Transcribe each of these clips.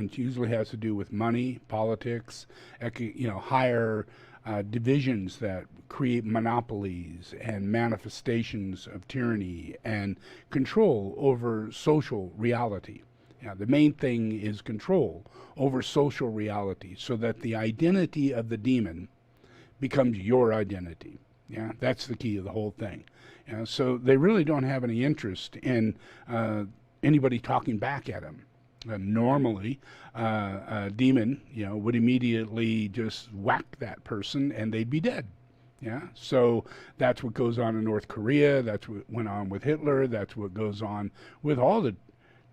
It usually has to do with money, politics, higher divisions that create monopolies and manifestations of tyranny and control over social reality. Yeah, the main thing is control over social reality so that the identity of the demon becomes your identity. Yeah, that's the key of the whole thing. Yeah, so they really don't have any interest in anybody talking back at them. Normally, a demon, would immediately just whack that person and they'd be dead. Yeah, so that's what goes on in North Korea. That's what went on with Hitler. That's what goes on with all the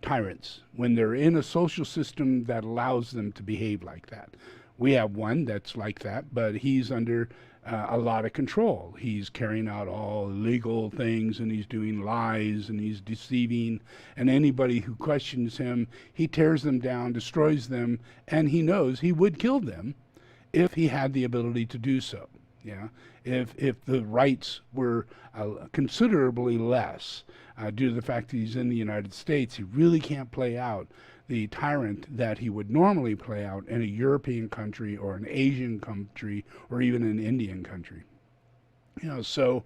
tyrants when they're in a social system that allows them to behave like that. We have one that's like that, but he's under a lot of control. He's carrying out all illegal things, and he's doing lies, and he's deceiving. And anybody who questions him, he tears them down, destroys them, and he knows he would kill them if he had the ability to do so. Yeah, if the rights were considerably less, due to the fact that he's in the United States, he really can't play out the tyrant that he would normally play out in a European country or an Asian country or even an Indian country. So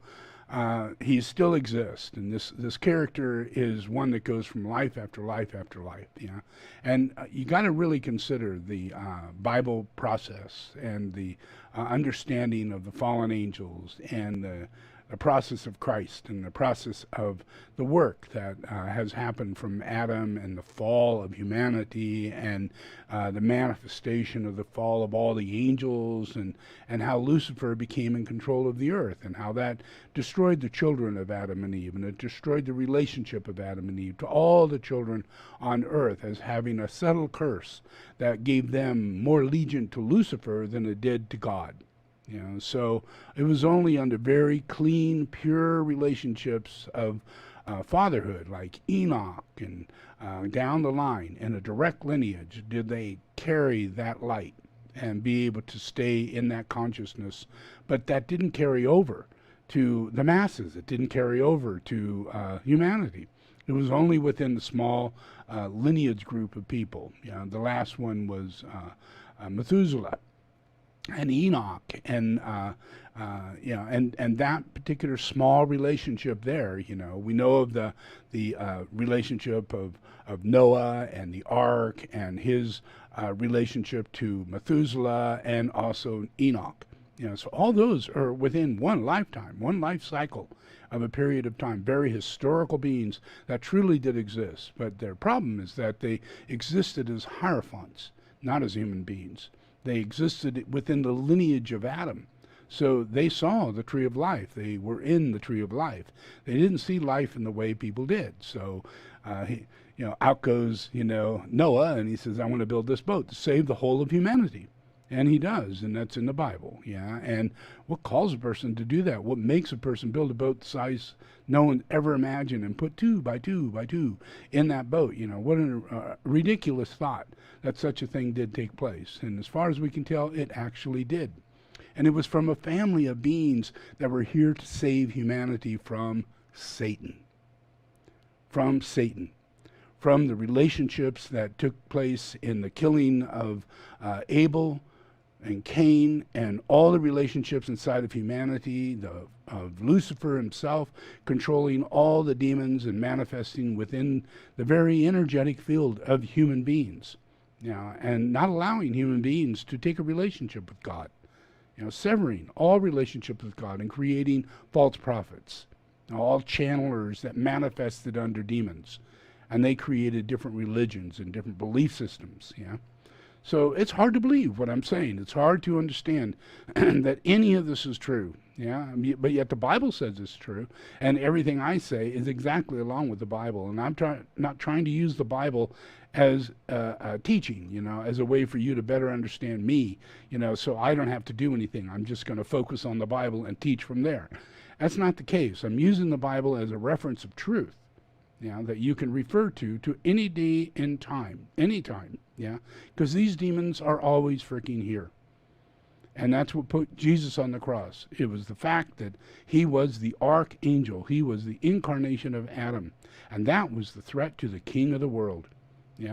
he still exists, and this character is one that goes from life after life after life. And you got to really consider the Bible process and the understanding of the fallen angels and the process of Christ and the process of the work that has happened from Adam and the fall of humanity and the manifestation of the fall of all the angels and how Lucifer became in control of the earth and how that destroyed the children of Adam and Eve, and it destroyed the relationship of Adam and Eve to all the children on earth as having a subtle curse that gave them more allegiance to Lucifer than it did to God. So it was only under very clean, pure relationships of fatherhood, like Enoch and down the line in a direct lineage, did they carry that light and be able to stay in that consciousness. But that didn't carry over to the masses. It didn't carry over to humanity. It was only within the small lineage group of people. The last one was Methuselah and Enoch, and and that particular small relationship there. We know of the relationship of Noah and the ark and his relationship to Methuselah and also Enoch. So all those are within one lifetime, one life cycle of a period of time. Very historical beings that truly did exist, but their problem is that they existed as hierophants, not as human beings. They existed within the lineage of Adam. So they saw the tree of life. They were in the tree of life. They didn't see life in the way people did. So, out goes, Noah, and he says, I want to build this boat to save the whole of humanity. And he does, and that's in the Bible. And what calls a person to do that? What makes a person build a boat the size no one ever imagined and put 2 by 2 by 2 in that boat? What a ridiculous thought that such a thing did take place. And as far as we can tell, it actually did. And it was from a family of beings that were here to save humanity from Satan. From Satan. From the relationships that took place in the killing of Abel and Cain, and all the relationships inside of humanity, of Lucifer himself controlling all the demons and manifesting within the very energetic field of human beings. And not allowing human beings to take a relationship with God. Severing all relationships with God and creating false prophets, all channelers that manifested under demons. And they created different religions and different belief systems. So it's hard to believe what I'm saying. It's hard to understand that any of this is true. But yet the Bible says it's true, and everything I say is exactly along with the Bible. And I'm not trying to use the Bible as a teaching, as a way for you to better understand me, so I don't have to do anything. I'm just going to focus on the Bible and teach from there. That's not the case. I'm using the Bible as a reference of truth. That you can refer to any day in time, anytime, because these demons are always freaking here. And that's what put Jesus on the cross. It was the fact that he was the archangel. He was the incarnation of Adam. And that was the threat to the king of the world.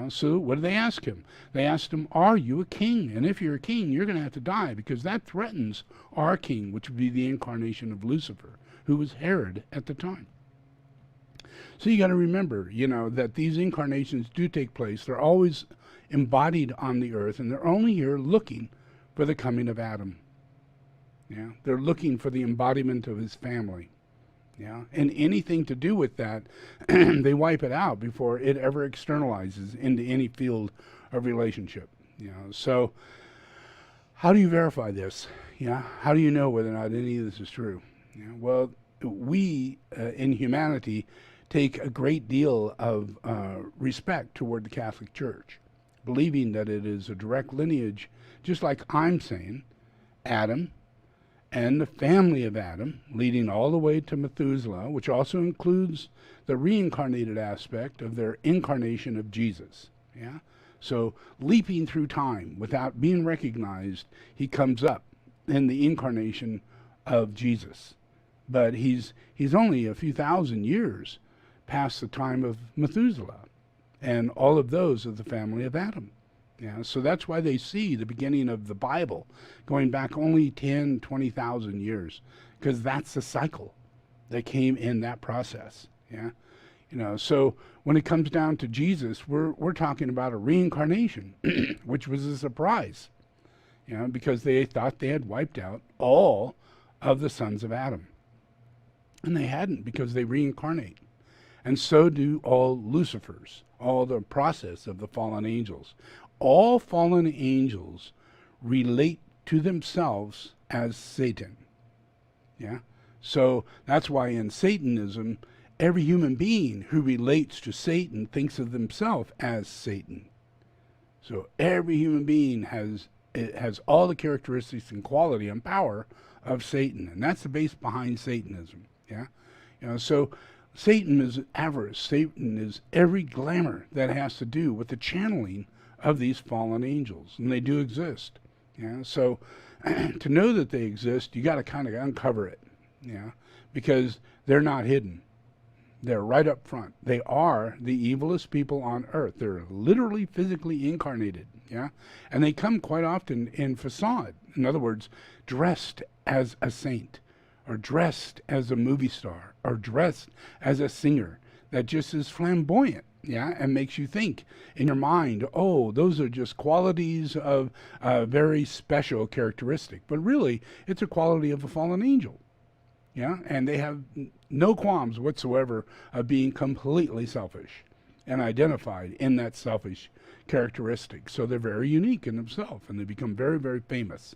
So what did they ask him? They asked him, are you a king? And if you're a king, you're going to have to die, because that threatens our king, which would be the incarnation of Lucifer, who was Herod at the time. So you got to remember, that these incarnations do take place. They're always embodied on the earth, and they're only here looking for the coming of Adam. They're looking for the embodiment of his family. And anything to do with that, they wipe it out before it ever externalizes into any field of relationship. So how do you verify this? How do you know whether or not any of this is true? Well, we in humanity take a great deal of respect toward the Catholic Church, believing that it is a direct lineage, just like I'm saying, Adam and the family of Adam, leading all the way to Methuselah, which also includes the reincarnated aspect of their incarnation of Jesus. So leaping through time without being recognized, he comes up in the incarnation of Jesus. But he's only a few thousand years past the time of Methuselah, and all of those of the family of Adam. So that's why they see the beginning of the Bible going back only 10, 20,000 years, because that's the cycle that came in that process. So when it comes down to Jesus, we're talking about a reincarnation, which was a surprise, because they thought they had wiped out all of the sons of Adam. And they hadn't, because they reincarnate. And so do all Lucifers, all the process of the fallen angels. All fallen angels relate to themselves as Satan. So that's why in Satanism, every human being who relates to Satan thinks of themselves as Satan. So every human being has all the characteristics and quality and power of Satan. And that's the base behind Satanism. So Satan is avarice. Satan is every glamour that has to do with the channeling of these fallen angels, and they do exist. So to know that they exist, you got to kind of uncover it, because they're not hidden. They're right up front. They are the evilest people on earth. They're literally physically incarnated, and they come quite often in facade. In other words, dressed as a saint, or dressed as a movie star, or dressed as a singer that just is flamboyant, and makes you think in your mind, oh, those are just qualities of a very special characteristic. But really, it's a quality of a fallen angel, and they have no qualms whatsoever of being completely selfish and identified in that selfish characteristic. So they're very unique in themselves, and they become very, very famous.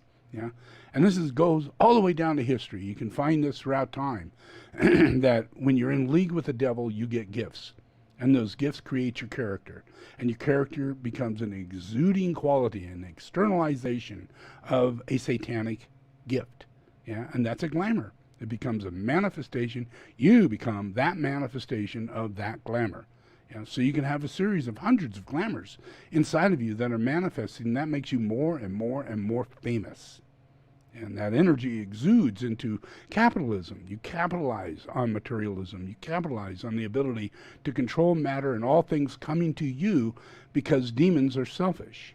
And this goes all the way down to history. You can find this throughout time, that when you're in league with the devil, you get gifts. And those gifts create your character. And your character becomes an exuding quality, an externalization of a satanic gift. And that's a glamour. It becomes a manifestation. You become that manifestation of that glamour. So you can have a series of hundreds of glamours inside of you that are manifesting. That makes you more and more and more famous. And that energy exudes into capitalism. You capitalize on materialism. You capitalize on the ability to control matter and all things coming to you, because demons are selfish.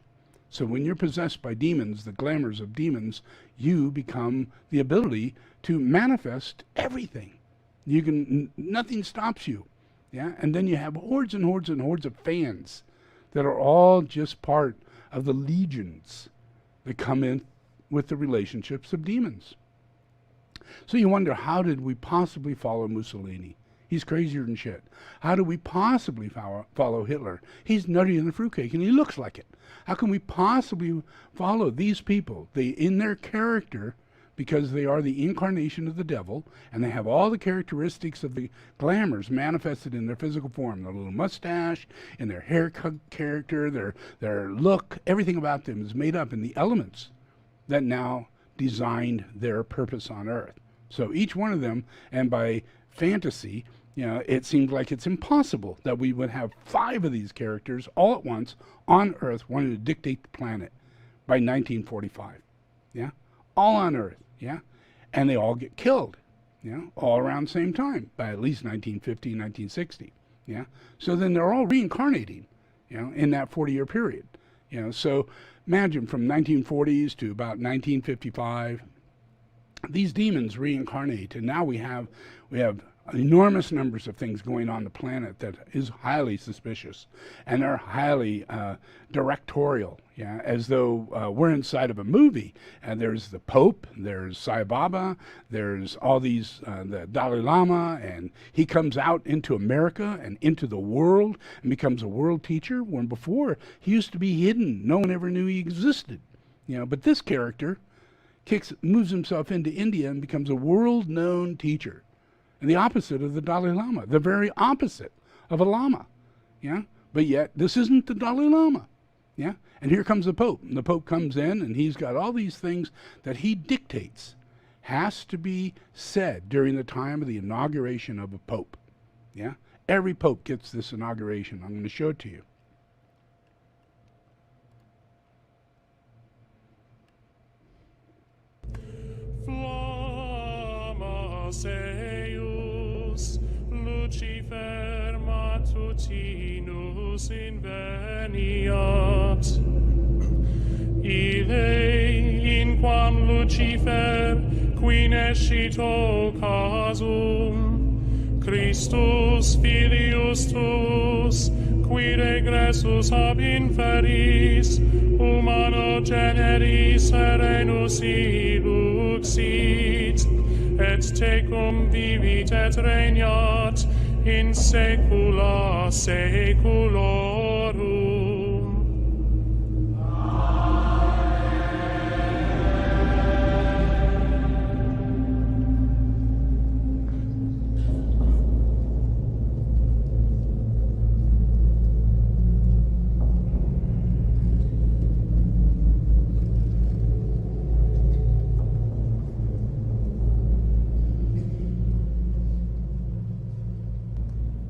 So when you're possessed by demons, the glamours of demons, you become the ability to manifest everything. Nothing stops you. And then you have hordes and hordes and hordes of fans that are all just part of the legions that come in with the relationships of demons. So you wonder, how did we possibly follow Mussolini? He's crazier than shit. How do we possibly follow Hitler? He's nuttier than a fruitcake, and he looks like it. How can we possibly follow these people? In their character, because they are the incarnation of the devil, and they have all the characteristics of the glamours manifested in their physical form. Their little mustache, in their haircut character, their look, everything about them is made up in the elements that now designed their purpose on earth. So each one of them, and by fantasy, it seemed like it's impossible that we would have 5 of these characters all at once on earth wanting to dictate the planet by 1945. All on earth. And they all get killed, all around the same time, by at least 1950, 1960. So then they're all reincarnating, in that 40-year period. So imagine from 1940s to about 1955, these demons reincarnate, and now we have enormous numbers of things going on the planet that is highly suspicious, and they're highly directorial, as though we're inside of a movie. And there's the Pope, there's Sai Baba, there's all these, the Dalai Lama, and he comes out into America and into the world and becomes a world teacher, when before he used to be hidden. No one ever knew he existed. But this character moves himself into India and becomes a world-known teacher. And the opposite of the Dalai Lama, the very opposite of a Lama, But yet, this isn't the Dalai Lama, And here comes the Pope. And the Pope comes in, and he's got all these things that he dictates has to be said during the time of the inauguration of a Pope, Every Pope gets this inauguration. I'm going to show it to you. Seus Lucifer matutinus inveniat, ille in quam Lucifer qui nescito casum, Christus filius tuus, qui regressus ab inferis, humano generis serenus iluxit, et tecum vivit et regnat in saecula saeculorum.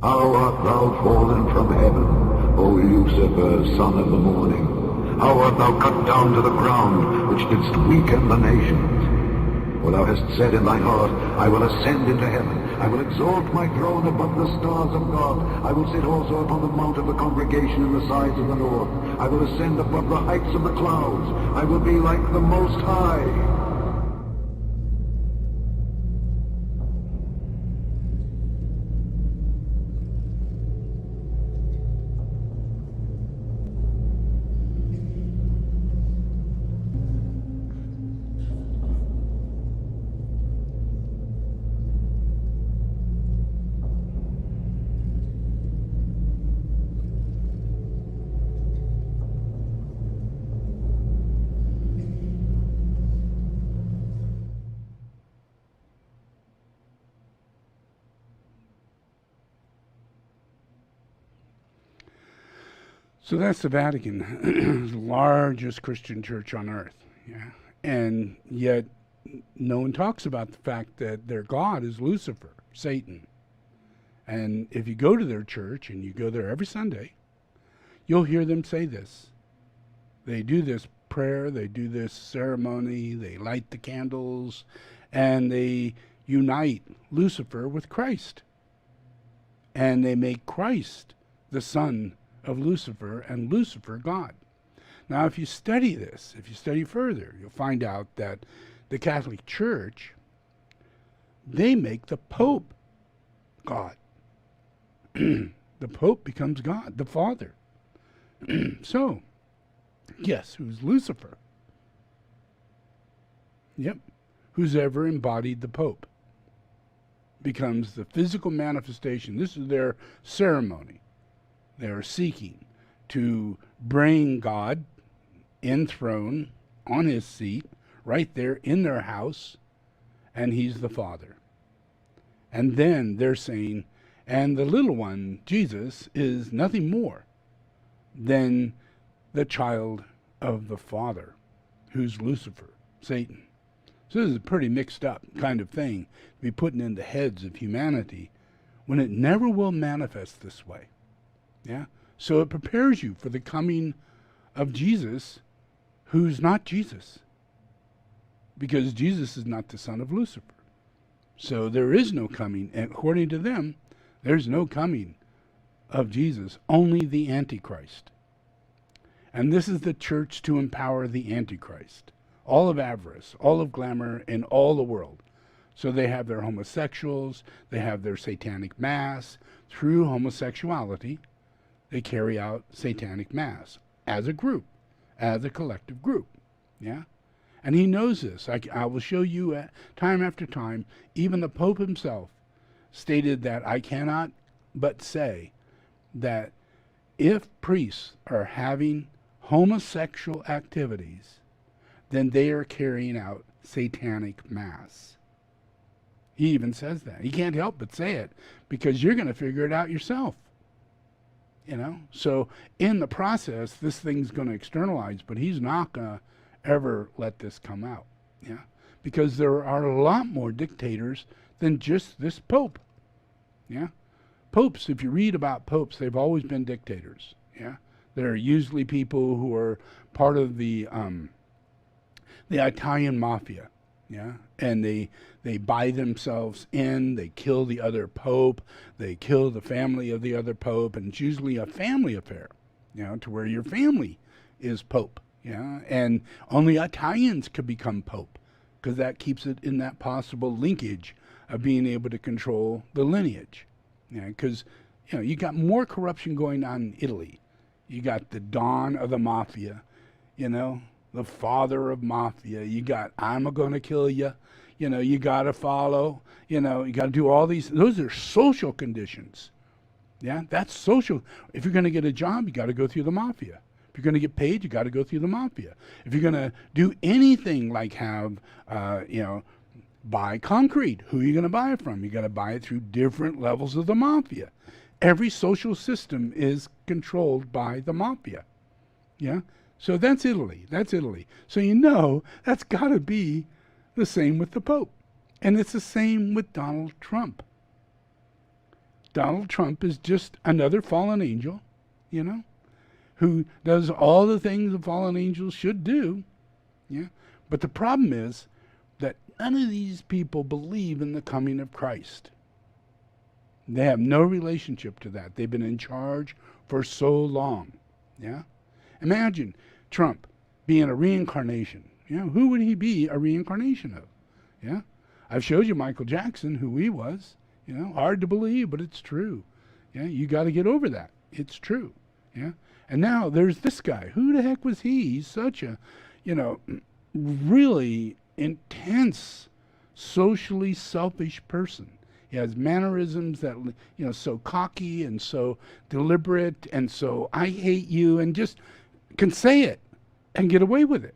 How art thou fallen from heaven, O Lucifer, son of the morning? How art thou cut down to the ground, which didst weaken the nations? For thou hast said in thine heart, I will ascend into heaven, I will exalt my throne above the stars of God, I will sit also upon the mount of the congregation in the sides of the north, I will ascend above the heights of the clouds, I will be like the Most High. So that's the Vatican, the largest Christian church on earth. And yet no one talks about the fact that their God is Lucifer, Satan. And if you go to their church, and you go there every Sunday, you'll hear them say this. They do this prayer, they do this ceremony, they light the candles, and they unite Lucifer with Christ. And they make Christ the son of Lucifer, and Lucifer God. Now, if you study this, if you study further, you'll find out that the Catholic Church, they make the Pope God. The Pope becomes God, the Father. So, guess who's Lucifer? Yep. Who's ever embodied the Pope becomes the physical manifestation. This is their ceremony. They are seeking to bring God enthroned on his seat right there in their house, and he's the Father. And then they're saying, and the little one, Jesus, is nothing more than the child of the Father, who's Lucifer, Satan. So this is a pretty mixed up kind of thing to be putting in the heads of humanity when it never will manifest this way. So it prepares you for the coming of Jesus, who's not Jesus, because Jesus is not the son of Lucifer. So there is no coming, and according to them, there's no coming of Jesus, only the Antichrist. And this is the church to empower the Antichrist. All of avarice, all of glamour, in all the world. So they have their homosexuals, they have their satanic mass. Through homosexuality, they carry out satanic mass as a group, as a collective group. Yeah? And he knows this. I will show you time after time. Even the Pope himself stated that I cannot but say that if priests are having homosexual activities, then they are carrying out satanic mass. He even says that. He can't help but say it because you're going to figure it out yourself. You know? So in the process, this thing's going to externalize, but he's not going to ever let this come out. Yeah? Because there are a lot more dictators than just this Pope. Yeah? Popes, if you read about popes, they've always been dictators. Yeah? They're usually people who are part of the Italian mafia. Yeah, and they buy themselves in, they kill the other pope, they kill the family of the other pope, and it's usually a family affair, you know, to where your family is pope, yeah, and only Italians could become pope, because that keeps it in that possible linkage of being able to control the lineage, yeah, because, you know, you got more corruption going on in Italy. You got the Don of the Mafia, you know, the father of mafia. You got, I'm going to kill you. You know, you got to follow. You know, you got to do all these. Those are social conditions. Yeah, that's social. If you're going to get a job, you got to go through the mafia. If you're going to get paid, you got to go through the mafia. If you're going to do anything like have, you know, buy concrete, who are you going to buy it from? You got to buy it through different levels of the mafia. Every social system is controlled by the mafia. Yeah. So that's Italy. That's Italy. So you know that's got to be the same with the Pope. And it's the same with Donald Trump. Donald Trump is just another fallen angel, you know, who does all the things a fallen angel should do. Yeah. But the problem is that none of these people believe in the coming of Christ. They have no relationship to that. They've been in charge for so long. Yeah. Imagine Trump being a reincarnation. You know, who would he be a reincarnation of? Yeah. I've showed you Michael Jackson, who he was. You know, hard to believe, but it's true. Yeah, you got to get over that. It's true. Yeah. And now there's this guy. Who the heck was he? He's such a, you know, really intense, socially selfish person. He has mannerisms that, you know, so cocky and so deliberate and so I hate you, and just can say it and get away with it.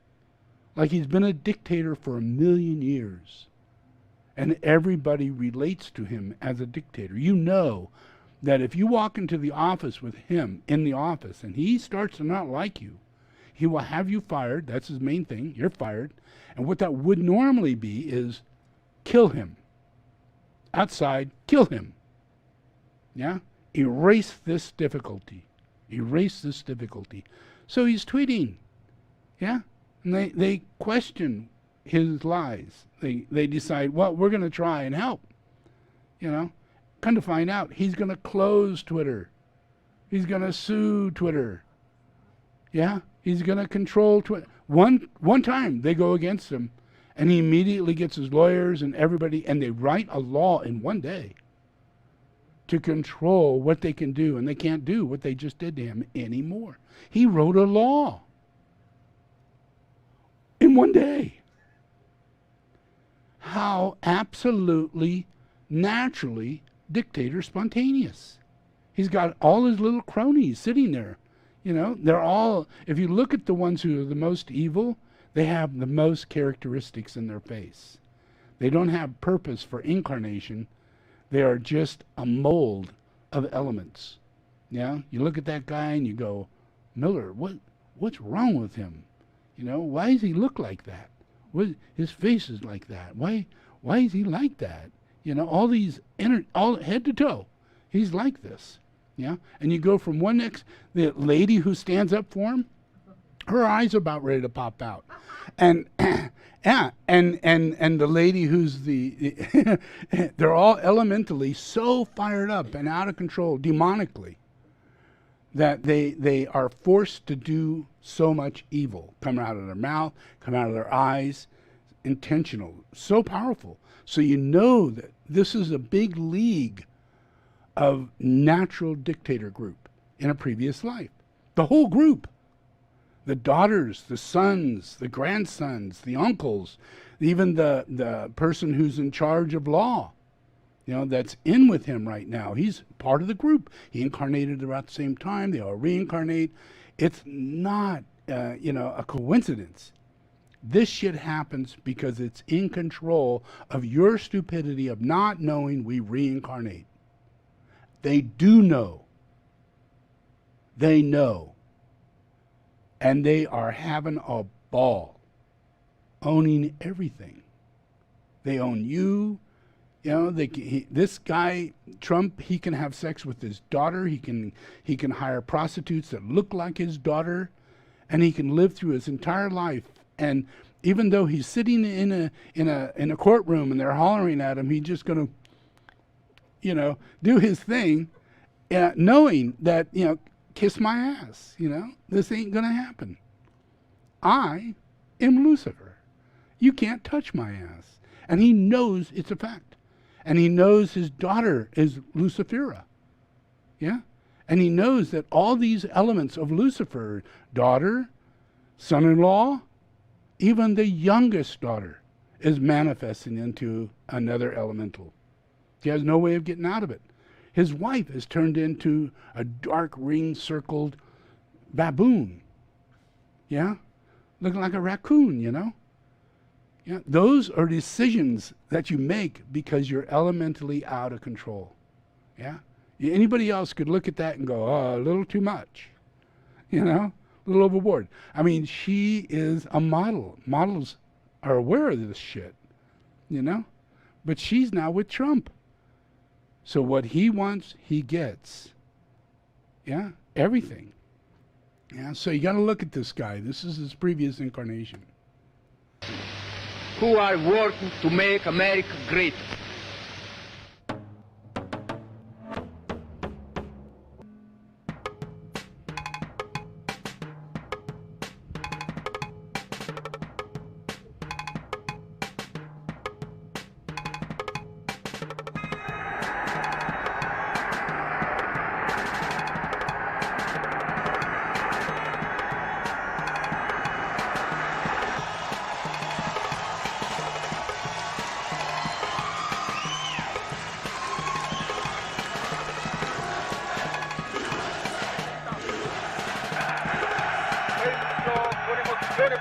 Like he's been a dictator for 1,000,000 years. And everybody relates to him as a dictator. You know that if you walk into the office with him in the office and he starts to not like you, he will have you fired. That's his main thing. You're fired. And what that would normally be is kill him. Outside, kill him. Yeah? Erase this difficulty. Erase this difficulty. So he's tweeting. Yeah? And they question his lies. They decide, well, we're going to try and help. You know? Come to find out, he's going to close Twitter. He's going to sue Twitter. Yeah? He's going to control Twitter. One time they go against him, and he immediately gets his lawyers and everybody, and they write a law in one day to control what they can do, and they can't do what they just did to him anymore. He wrote a law in one day. How absolutely, naturally, dictator spontaneous. He's got all his little cronies sitting there. You know, they're all, if you look at the ones who are the most evil, they have the most characteristics in their face. They don't have purpose for incarnation. They are just a mold of elements. Yeah, you look at that guy and you go, Miller, what's wrong with him? You know, why does he look like that? His face is like that. Why is he like that? You know, all these all head to toe, he's like this. Yeah, and you go from the lady who stands up for him, her eyes are about ready to pop out, and yeah, and the lady who's they're all elementally so fired up and out of control, demonically. that they are forced to do so much evil, come out of their mouth, come out of their eyes, intentional, so powerful. So you know that this is a big league of natural dictator group in a previous life. The whole group, the daughters, the sons, the grandsons, the uncles, even the person who's in charge of law, that's in with him right now. He's part of the group. He incarnated about the same time. They all reincarnate. It's not, a coincidence. This shit happens because it's in control of your stupidity of not knowing we reincarnate. They do know. They know. And they are having a ball, owning everything. They own you. This guy, Trump, he can have sex with his daughter. He can hire prostitutes that look like his daughter, and he can live through his entire life. And even though he's sitting in a courtroom and they're hollering at him, he's just going to, do his thing, knowing that, kiss my ass, this ain't going to happen. I am Lucifer. You can't touch my ass. And he knows it's a fact. And he knows his daughter is Lucifera. Yeah? And he knows that all these elements of Lucifer, daughter, son-in-law, even the youngest daughter, is manifesting into another elemental. He has no way of getting out of it. His wife is turned into a dark ring-circled baboon. Yeah? Looking like a raccoon, Yeah, those are decisions that you make because you're elementally out of control. Yeah? Anybody else could look at that and go, oh, a little too much. A little overboard. I mean, she is a model. Models are aware of this shit, But she's now with Trump. So what he wants, he gets. Yeah? Everything. Yeah? So you got to look at this guy. This is his previous incarnation. Who are working to make America great.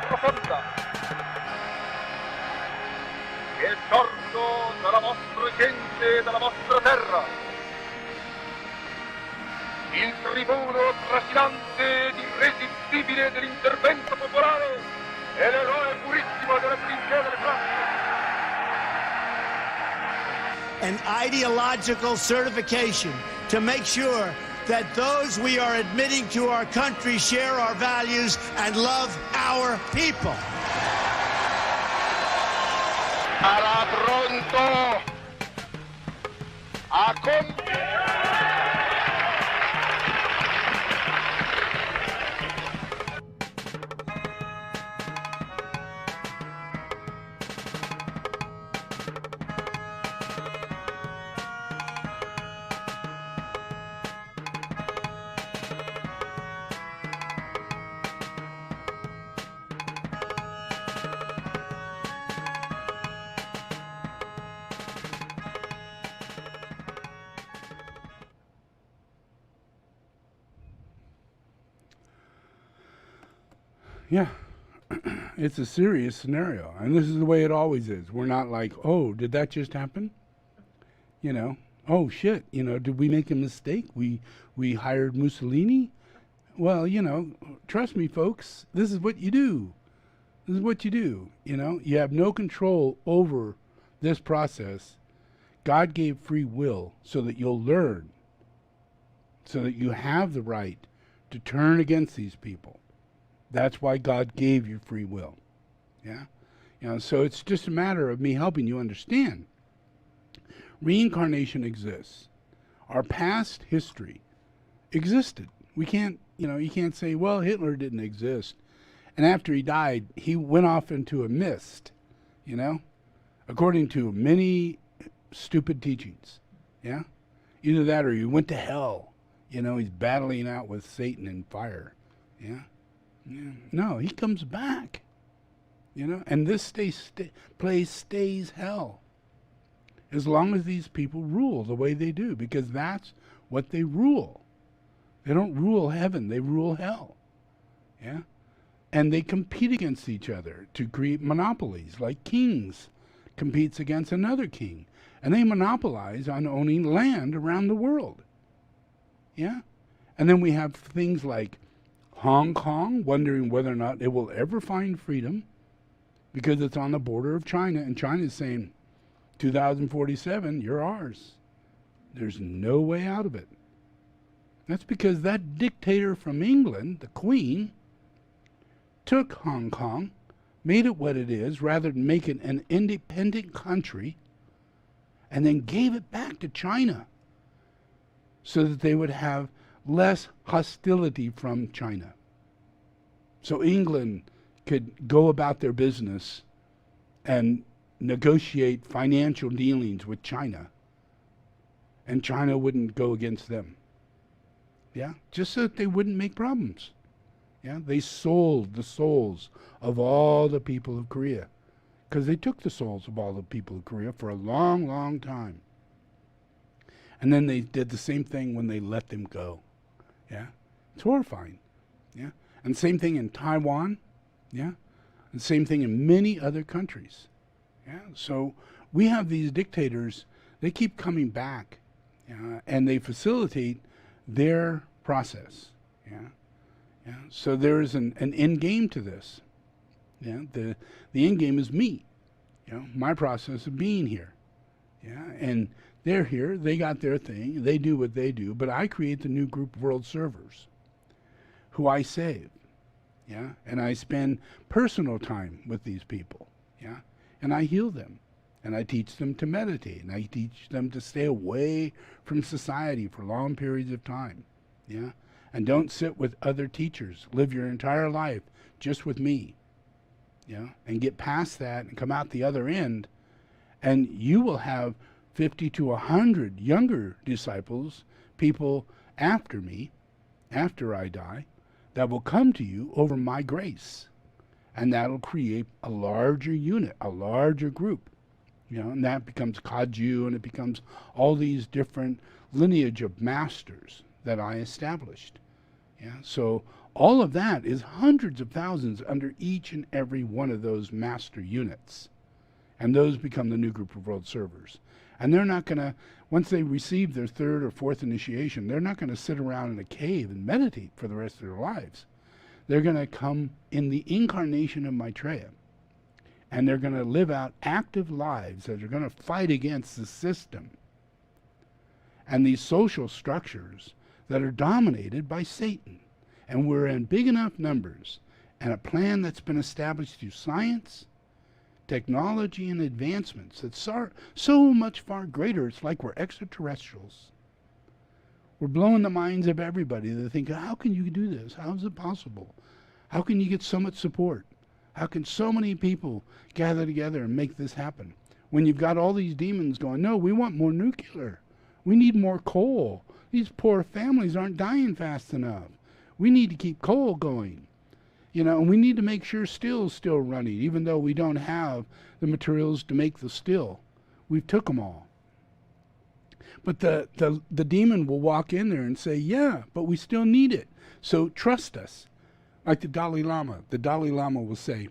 Profonda che è sorto dalla vostra gente e dalla vostra terra, il tribuno trascinante ed irresistibile dell'intervento popolare e l'eroe purissimo delle trincee delle fronte. An ideological certification to make sure that those we are admitting to our country share our values and love our people. Sarà pronto a compiere. Yeah, it's a serious scenario. And this is the way it always is. We're not like, oh, did that just happen? Oh, shit, did we make a mistake? We hired Mussolini? Well, trust me, folks, this is what you do. This is what you do, You have no control over this process. God gave free will so that you'll learn, so that you have the right to turn against these people. That's why God gave you free will. Yeah? So it's just a matter of me helping you understand. Reincarnation exists. Our past history existed. We can't, you can't say, well, Hitler didn't exist. And after he died, he went off into a mist, according to many stupid teachings. Yeah? Either that or he went to hell. He's battling out with Satan in fire. Yeah? Yeah. No, he comes back. And this place stays hell. As long as these people rule the way they do, because that's what they rule. They don't rule heaven, they rule hell. Yeah? And they compete against each other to create monopolies, like kings competes against another king. And they monopolize on owning land around the world. Yeah? And then we have things like Hong Kong, wondering whether or not it will ever find freedom because it's on the border of China, and China's saying, 2047, you're ours. There's no way out of it. That's because that dictator from England, the Queen, took Hong Kong, made it what it is, rather than make it an independent country, and then gave it back to China so that they would have less hostility from China. So England could go about their business and negotiate financial dealings with China, and China wouldn't go against them. Yeah, just so that they wouldn't make problems. Yeah, they sold the souls of all the people of Korea, because they took the souls of all the people of Korea for a long, long time. And then they did the same thing when they let them go. Yeah, it's horrifying. Yeah, and same thing in Taiwan. Yeah, and same thing in many other countries. Yeah, so we have these dictators. They keep coming back, and they facilitate their process. Yeah, yeah. So there is an end game to this. Yeah, the end game is me. My process of being here. Yeah, and they're here. They got their thing. They do what they do. But I create the new group of world servers, who I save. Yeah, and I spend personal time with these people. Yeah, and I heal them. And I teach them to meditate, and I teach them to stay away from society for long periods of time. Yeah? And don't sit with other teachers. Live your entire life just with me. Yeah? And get past that and come out the other end, and you will have 50 to 100 younger disciples, people after me, after I die, that will come to you over my grace. And that'll create a larger unit, a larger group. And that becomes Kaju, and it becomes all these different lineage of masters that I established. Yeah, so all of that is hundreds of thousands under each and every one of those master units. And those become the new group of world servers. And they're not going to, once they receive their third or fourth initiation, they're not going to sit around in a cave and meditate for the rest of their lives. They're going to come in the incarnation of Maitreya. And they're going to live out active lives that are going to fight against the system and these social structures that are dominated by Satan. And we're in big enough numbers, and a plan that's been established through science, technology, and advancements that's so much far greater. It's like we're extraterrestrials. We're blowing the minds of everybody. They think, how can you do this? How is it possible? How can you get so much support? How can so many people gather together and make this happen? When you've got all these demons going, no, we want more nuclear. We need more coal. These poor families aren't dying fast enough. We need to keep coal going. And we need to make sure steel's still running, even though we don't have the materials to make the steel. We've took them all. But the demon will walk in there and say, yeah, but we still need it. So trust us. Like the Dalai Lama. The Dalai Lama will say,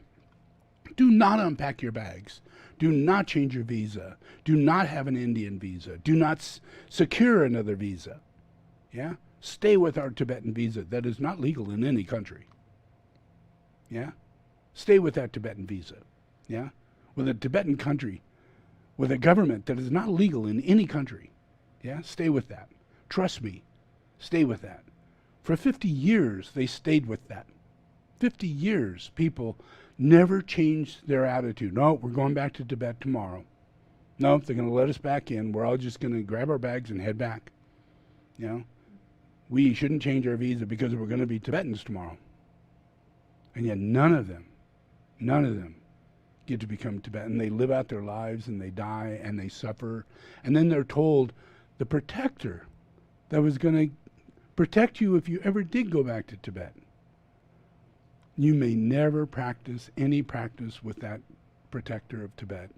do not unpack your bags. Do not change your visa. Do not have an Indian visa. Do not secure another visa. Yeah? Stay with our Tibetan visa that is not legal in any country. Yeah? Stay with that Tibetan visa. Yeah? With a Tibetan country, with a government that is not legal in any country. Yeah? Stay with that. Trust me. Stay with that. For 50 years, they stayed with that. 50 years, people never changed their attitude. No, we're going back to Tibet tomorrow. No, they're going to let us back in. We're all just going to grab our bags and head back. we shouldn't change our visa because we're going to be Tibetans tomorrow. And yet none of them get to become Tibetan. They live out their lives and they die and they suffer. And then they're told the protector that was going to protect you if you ever did go back to Tibet, you may never practice any practice with that protector of Tibet.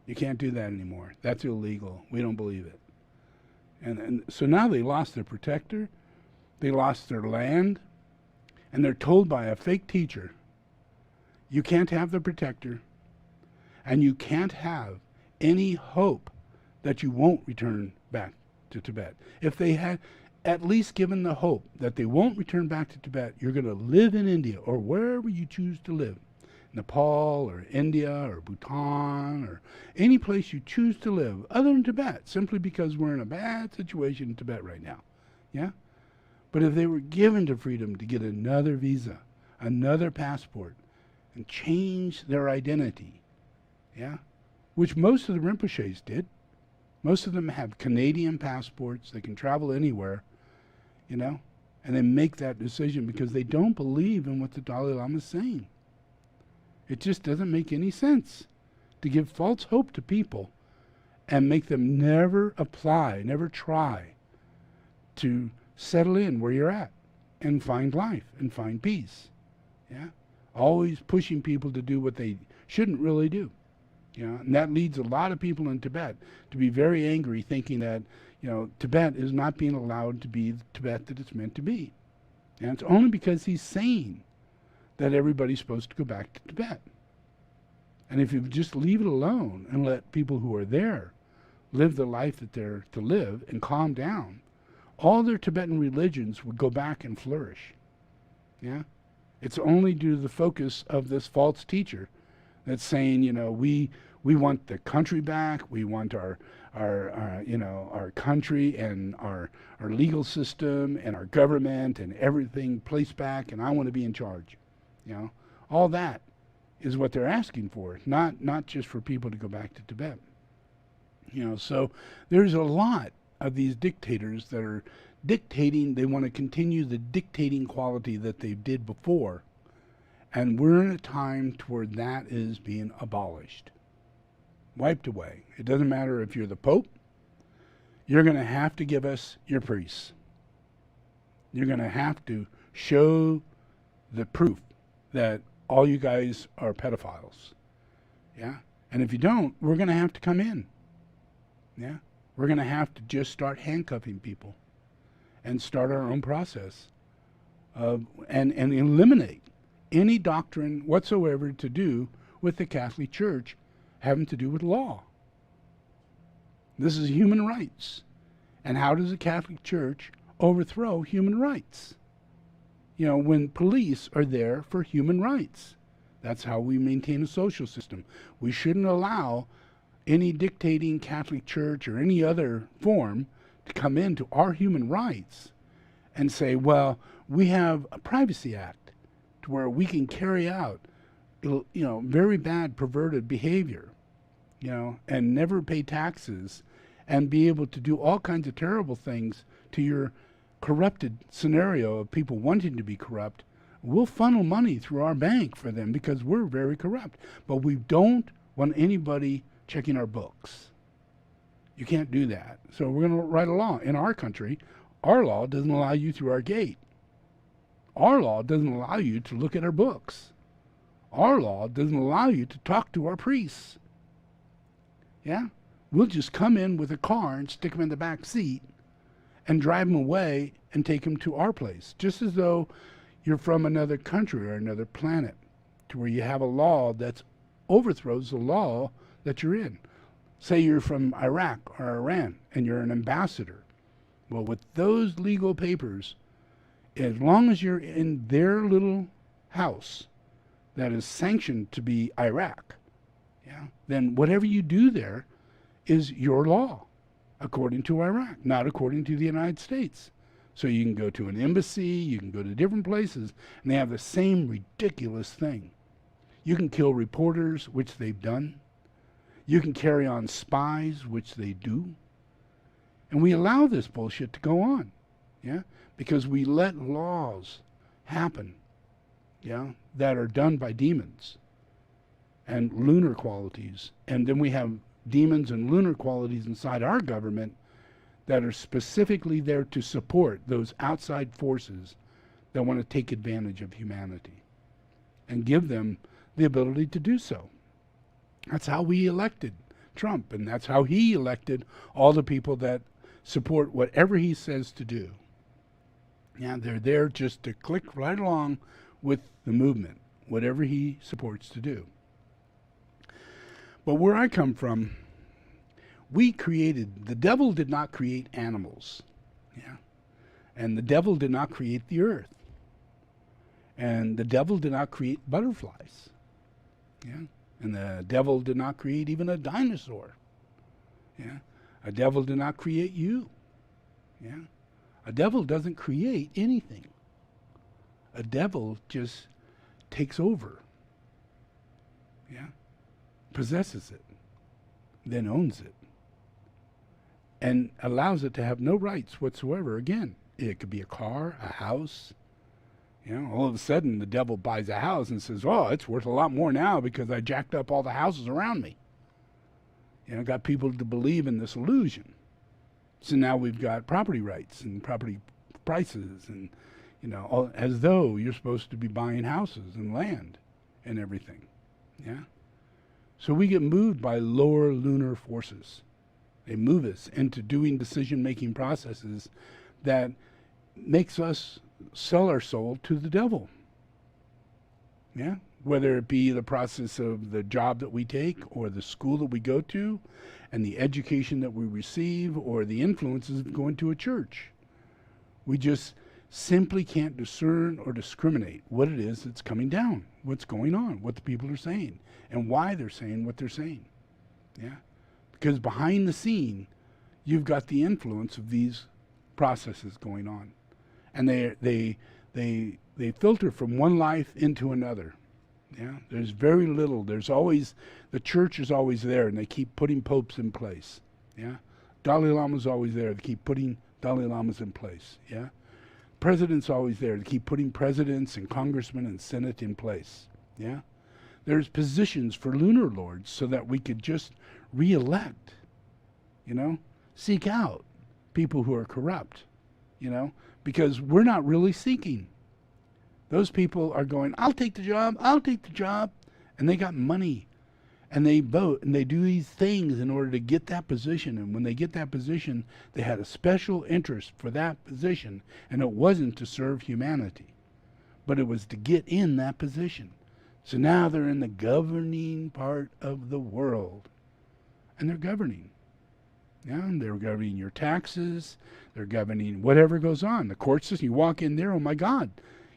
You can't do that anymore. That's illegal. We don't believe it. And so now they lost their protector, they lost their land, and they're told by a fake teacher, you can't have the protector, and you can't have any hope that you won't return back to Tibet. If they had at least given the hope that they won't return back to Tibet, you're going to live in India or wherever you choose to live, Nepal or India or Bhutan or any place you choose to live other than Tibet, simply because we're in a bad situation in Tibet right now. Yeah? But if they were given the freedom to get another visa, another passport, and change their identity, yeah, which most of the Rinpoches did. Most of them have Canadian passports. They can travel anywhere, you know, and they make that decision because they don't believe in what the Dalai Lama is saying. It just doesn't make any sense to give false hope to people and make them never apply, never try to settle in where you're at and find life and find peace. Yeah? Always pushing people to do what they shouldn't really do. You know, and that leads a lot of people in Tibet to be very angry, thinking that, you know, Tibet is not being allowed to be the Tibet that it's meant to be. And it's only because he's saying that everybody's supposed to go back to Tibet. And if you just leave it alone and let people who are there live the life that they're to live and calm down, all their Tibetan religions would go back and flourish. Yeah? It's only due to the focus of this false teacher that's saying, you know, we want the country back, we want our you know, our country and our legal system and our government and everything placed back, and I want to be in charge. You know, all that is what they're asking for, not just for people to go back to Tibet. You know, so there's a lot of these dictators that are dictating. They want to continue the dictating quality that they did before. And we're in a time toward that is being abolished, wiped away. It doesn't matter if you're the Pope. You're going to have to give us your priests. You're going to have to show the proof that all you guys are pedophiles. Yeah? And if you don't, we're going to have to come in. Yeah? We're going to have to just start handcuffing people and start our own process of, and eliminate any doctrine whatsoever to do with the Catholic Church having to do with law. This is human rights. And how does the Catholic Church overthrow human rights? You know, when police are there for human rights. That's how we maintain a social system. We shouldn't allow any dictating Catholic Church or any other form to come into our human rights and say, well, we have a Privacy Act to where we can carry out, you know, very bad perverted behavior, you know, and never pay taxes and be able to do all kinds of terrible things to your corrupted scenario of people wanting to be corrupt. We'll funnel money through our bank for them because we're very corrupt. But we don't want anybody checking our books. You can't do that. So we're going to write a law. In our country, our law doesn't allow you through our gate. Our law doesn't allow you to look at our books. Our law doesn't allow you to talk to our priests. Yeah? We'll just come in with a car and stick them in the back seat and drive them away and take them to our place, just as though you're from another country or another planet, to where you have a law that overthrows the law that you're in. Say you're from Iraq or Iran and you're an ambassador. Well, with those legal papers, as long as you're in their little house that is sanctioned to be Iraq, yeah, then whatever you do there is your law, according to Iraq, not according to the United States. So you can go to an embassy, you can go to different places, and they have the same ridiculous thing. You can kill reporters, which they've done. You can carry on spies, which they do. And we allow this bullshit to go on. Yeah? Because we let laws happen, yeah, that are done by demons and lunar qualities. And then we have demons and lunar qualities inside our government that are specifically there to support those outside forces that want to take advantage of humanity and give them the ability to do so. That's how we elected Trump, and that's how he elected all the people that support whatever he says to do. Yeah, they're there just to click right along with the movement, whatever he supports to do. But where I come from, the devil did not create animals. Yeah. And the devil did not create the earth. And the devil did not create butterflies. Yeah. And the devil did not create even a dinosaur. Yeah. A devil did not create you. Yeah. A devil doesn't create anything. A devil just takes over. Yeah. Possesses it. Then owns it. And allows it to have no rights whatsoever. Again, it could be a car, a house. You know, all of a sudden the devil buys a house and says, oh, it's worth a lot more now because I jacked up all the houses around me. You know, got people to believe in this illusion. So now we've got property rights and property prices and, you know, all, as though you're supposed to be buying houses and land and everything. Yeah. So we get moved by lower lunar forces. They move us into doing decision-making processes that makes us sell our soul to the devil. Yeah? Whether it be the process of the job that we take or the school that we go to and the education that we receive or the influences of going to a church. We just simply can't discern or discriminate what it is that's coming down, what's going on, what the people are saying, and why they're saying what they're saying. Yeah? Because behind the scene, you've got the influence of these processes going on. And they filter from one life into another. Yeah, there's very little. There's always, the church is always there, and they keep putting popes in place. Yeah, Dalai Lama's always there. They keep putting Dalai Lamas in place. Yeah, president's always there. They keep putting presidents and congressmen and senate in place. Yeah, there's positions for lunar lords so that we could just re-elect. You know, seek out people who are corrupt. You know, because we're not really seeking. Those people are going, I'll take the job, and they got money, and they vote, and they do these things in order to get that position, and when they get that position, they had a special interest for that position, and it wasn't to serve humanity, but it was to get in that position. So now they're in the governing part of the world, and they're governing. Yeah, and they're governing your taxes, they're governing whatever goes on. The court system, you walk in there, oh my God,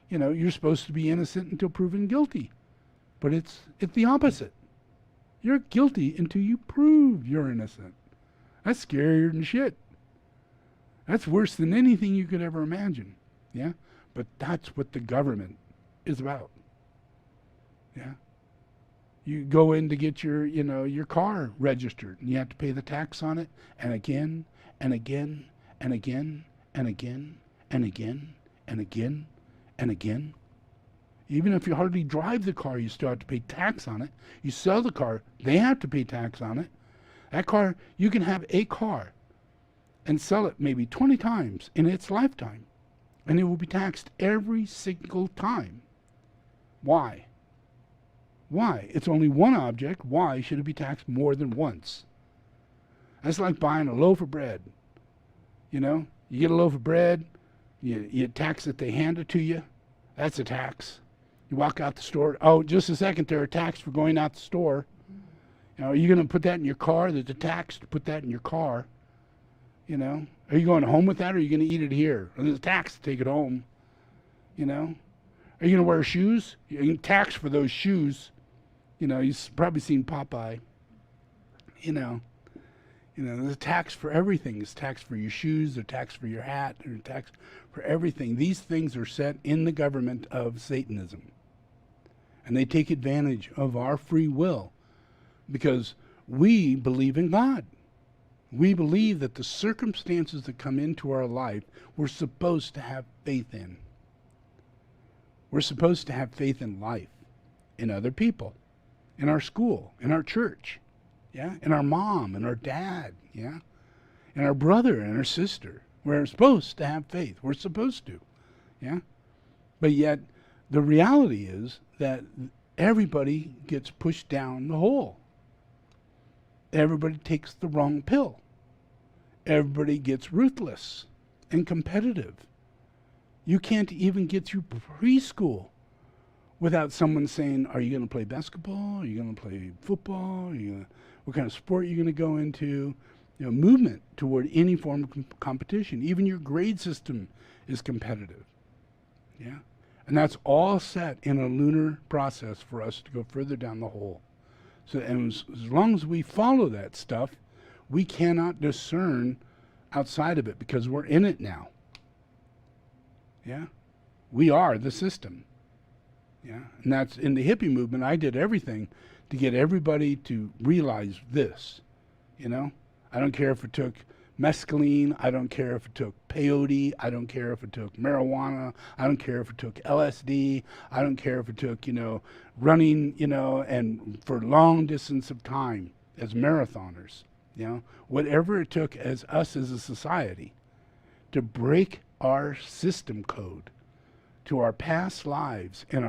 you know, you're supposed to be innocent until proven guilty. But it's the opposite. You're guilty until you prove you're innocent. That's scarier than shit. That's worse than anything you could ever imagine. Yeah? But that's what the government is about. Yeah? You go in to get your, you know, your car registered, and you have to pay the tax on it, and again, and again, and again, and again, and again, and again, and again. Even if you hardly drive the car, you still have to pay tax on it. You sell the car, they have to pay tax on it. That car, you can have a car and sell it maybe 20 times in its lifetime, and it will be taxed every single time. Why? Why? It's only one object. Why should it be taxed more than once? That's like buying a loaf of bread. You know, you get a loaf of bread, you tax it, they hand it to you. That's a tax. You walk out the store. Oh, just a second, they're a tax for going out the store. You know, are you going to put that in your car? There's a tax to put that in your car. You know, are you going home with that, or are you going to eat it here? There's a tax to take it home. You know, are you going to wear shoes? You can tax for those shoes. You know, you've probably seen Popeye. You know, there's a tax for everything. There's a tax for your shoes, there's a tax for your hat, there's a tax for everything. These things are set in the government of Satanism. And they take advantage of our free will because we believe in God. We believe that the circumstances that come into our life, we're supposed to have faith in. We're supposed to have faith in life, in other people, in our school, in our church, yeah, in our mom and our dad, yeah, in our brother and our sister. We're supposed to have faith. We're supposed to, yeah. But yet, the reality is that everybody gets pushed down the hole. Everybody takes the wrong pill. Everybody gets ruthless and competitive. You can't even get through preschool without someone saying, are you going to play basketball? Are you going to play football? What kind of sport are you going to go into? You know, movement toward any form of competition. Even your grade system is competitive. Yeah? And that's all set in a lunar process for us to go further down the hole. So, and as long as we follow that stuff, we cannot discern outside of it because we're in it now. Yeah? We are the system. Yeah? And that's in the hippie movement. I did everything to get everybody to realize this. You know? I don't care if it took mescaline. I don't care if it took peyote. I don't care if it took marijuana. I don't care if it took LSD. I don't care if it took, running, and for long distance of time as marathoners. Whatever it took as us as a society to break our system code to our past lives and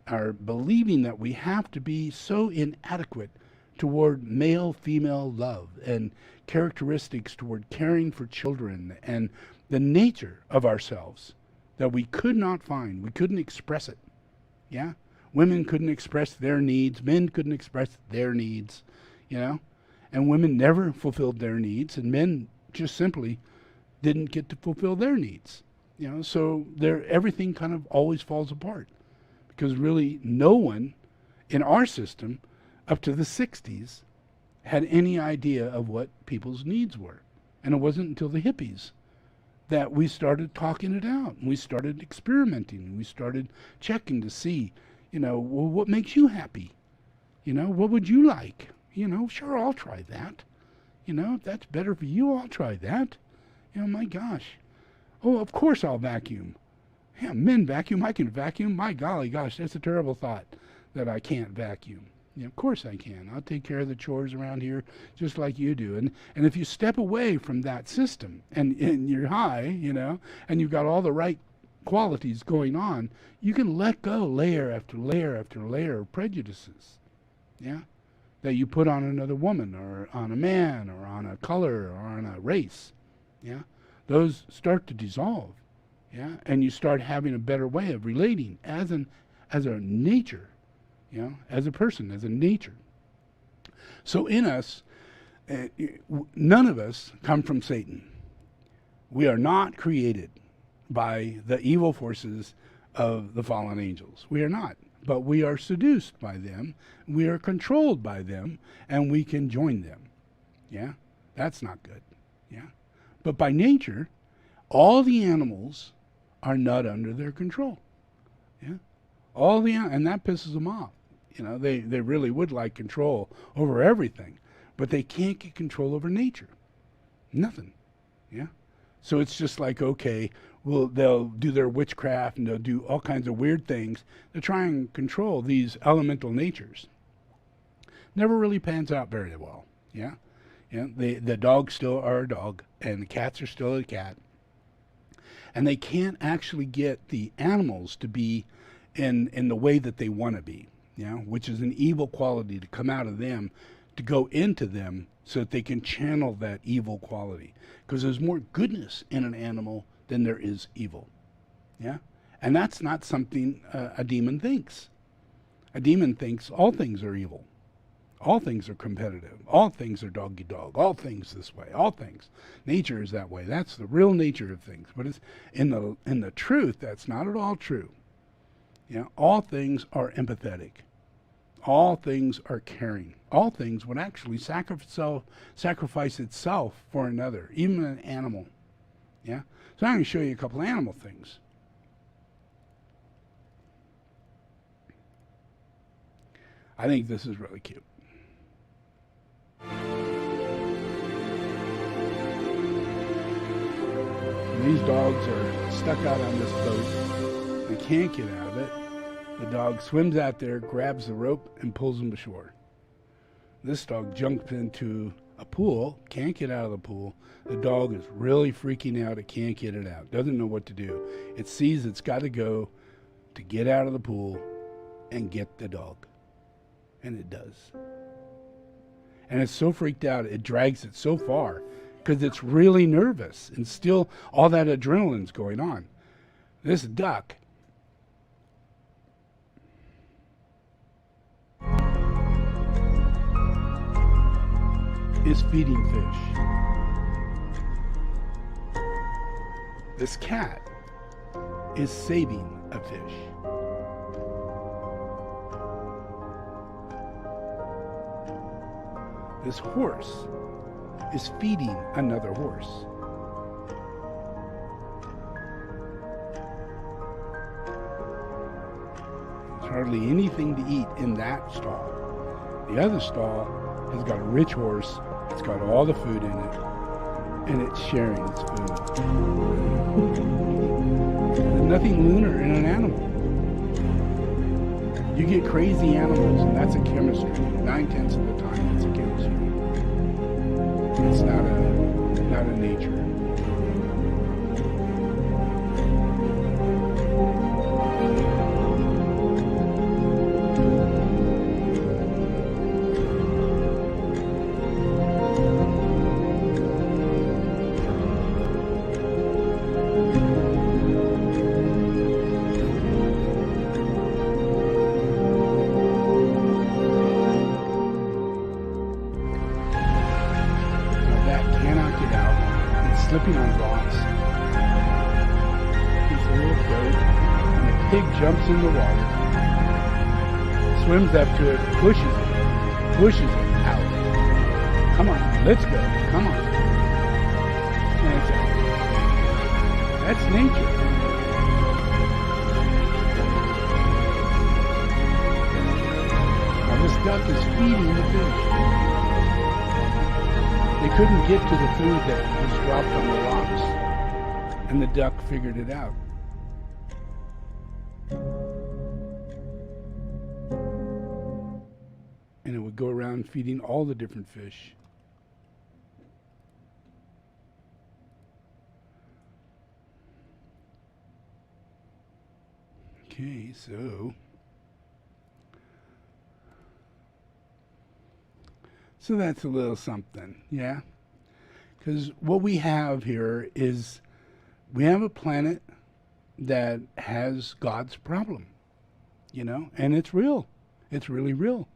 our believing that we have to be so inadequate toward male-female love and characteristics toward caring for children and the nature of ourselves that we could not find. We couldn't express it. Yeah? Women couldn't express their needs. Men couldn't express their needs. And women never fulfilled their needs, and men just simply didn't get to fulfill their needs. So everything kind of always falls apart because really no one in our system up to the 60s had any idea of what people's needs were. And it wasn't until the hippies that we started talking it out. And we started experimenting. And we started checking to see, well, what makes you happy? What would you like? Sure, I'll try that. If that's better for you, I'll try that. My gosh. Oh, of course I'll vacuum. Yeah, men vacuum. I can vacuum. My golly gosh, that's a terrible thought that I can't vacuum. Of course I can. I'll take care of the chores around here just like you do. And if you step away from that system and you're high, and you've got all the right qualities going on, you can let go layer after layer after layer of prejudices, yeah, that you put on another woman or on a man or on a color or on a race, yeah. Those start to dissolve, yeah, and you start having a better way of relating as a nature. As a person, as a nature. So in us, none of us come from Satan. We are not created by the evil forces of the fallen angels. We are not. But we are seduced by them. We are controlled by them. And we can join them. Yeah? That's not good. Yeah? But by nature, all the animals are not under their control. Yeah? And that pisses them off. They really would like control over everything, but they can't get control over nature. Nothing. Yeah. So it's just like, okay, well, they'll do their witchcraft and they'll do all kinds of weird things to try and control these elemental natures. Never really pans out very well. Yeah. The dogs still are a dog and the cats are still a cat. And they can't actually get the animals to be in the way that they want to be. Which is an evil quality to come out of them, to go into them so that they can channel that evil quality. Because there's more goodness in an animal than there is evil. Yeah? And that's not something a demon thinks. A demon thinks all things are evil. All things are competitive. All things are dog eat dog. All things this way. All things. Nature is that way. That's the real nature of things. But it's in the truth, that's not at all true. All things are empathetic. All things are caring. All things would actually sacrifice itself for another, even an animal. Yeah? So I'm going to show you a couple animal things. I think this is really cute. these dogs are stuck out on this boat. They can't get out of it. The dog swims out there, grabs the rope, and pulls them ashore. This dog jumps into a pool, can't get out of the pool. The dog is really freaking out. It can't get it out. Doesn't know what to do. It sees it's got to go to get out of the pool and get the dog. And it does. And it's so freaked out, it drags it so far because it's really nervous and still all that adrenaline's going on. This duck is feeding fish. This cat is saving a fish. This horse is feeding another horse. There's hardly anything to eat in that stall. The other stall has got a rich horse. It's got all the food in it, and it's sharing its food. There's nothing lunar in an animal. You get crazy animals, and that's a chemistry. 9/10 of the time, it's a chemistry. It's not a nature. Slipping on rocks. It's a little boat, and the pig jumps in the water, swims up to it, pushes it out. Come on, let's go, come on. And it's out. That's nature. Now this duck is feeding the fish. They couldn't get to the food that was dropped on the rocks, and the duck figured it out. And it would go around feeding all the different fish. Okay, So that's a little something, yeah? Because what we have here is we have a planet that has God's problem, you know? And it's real. It's really real.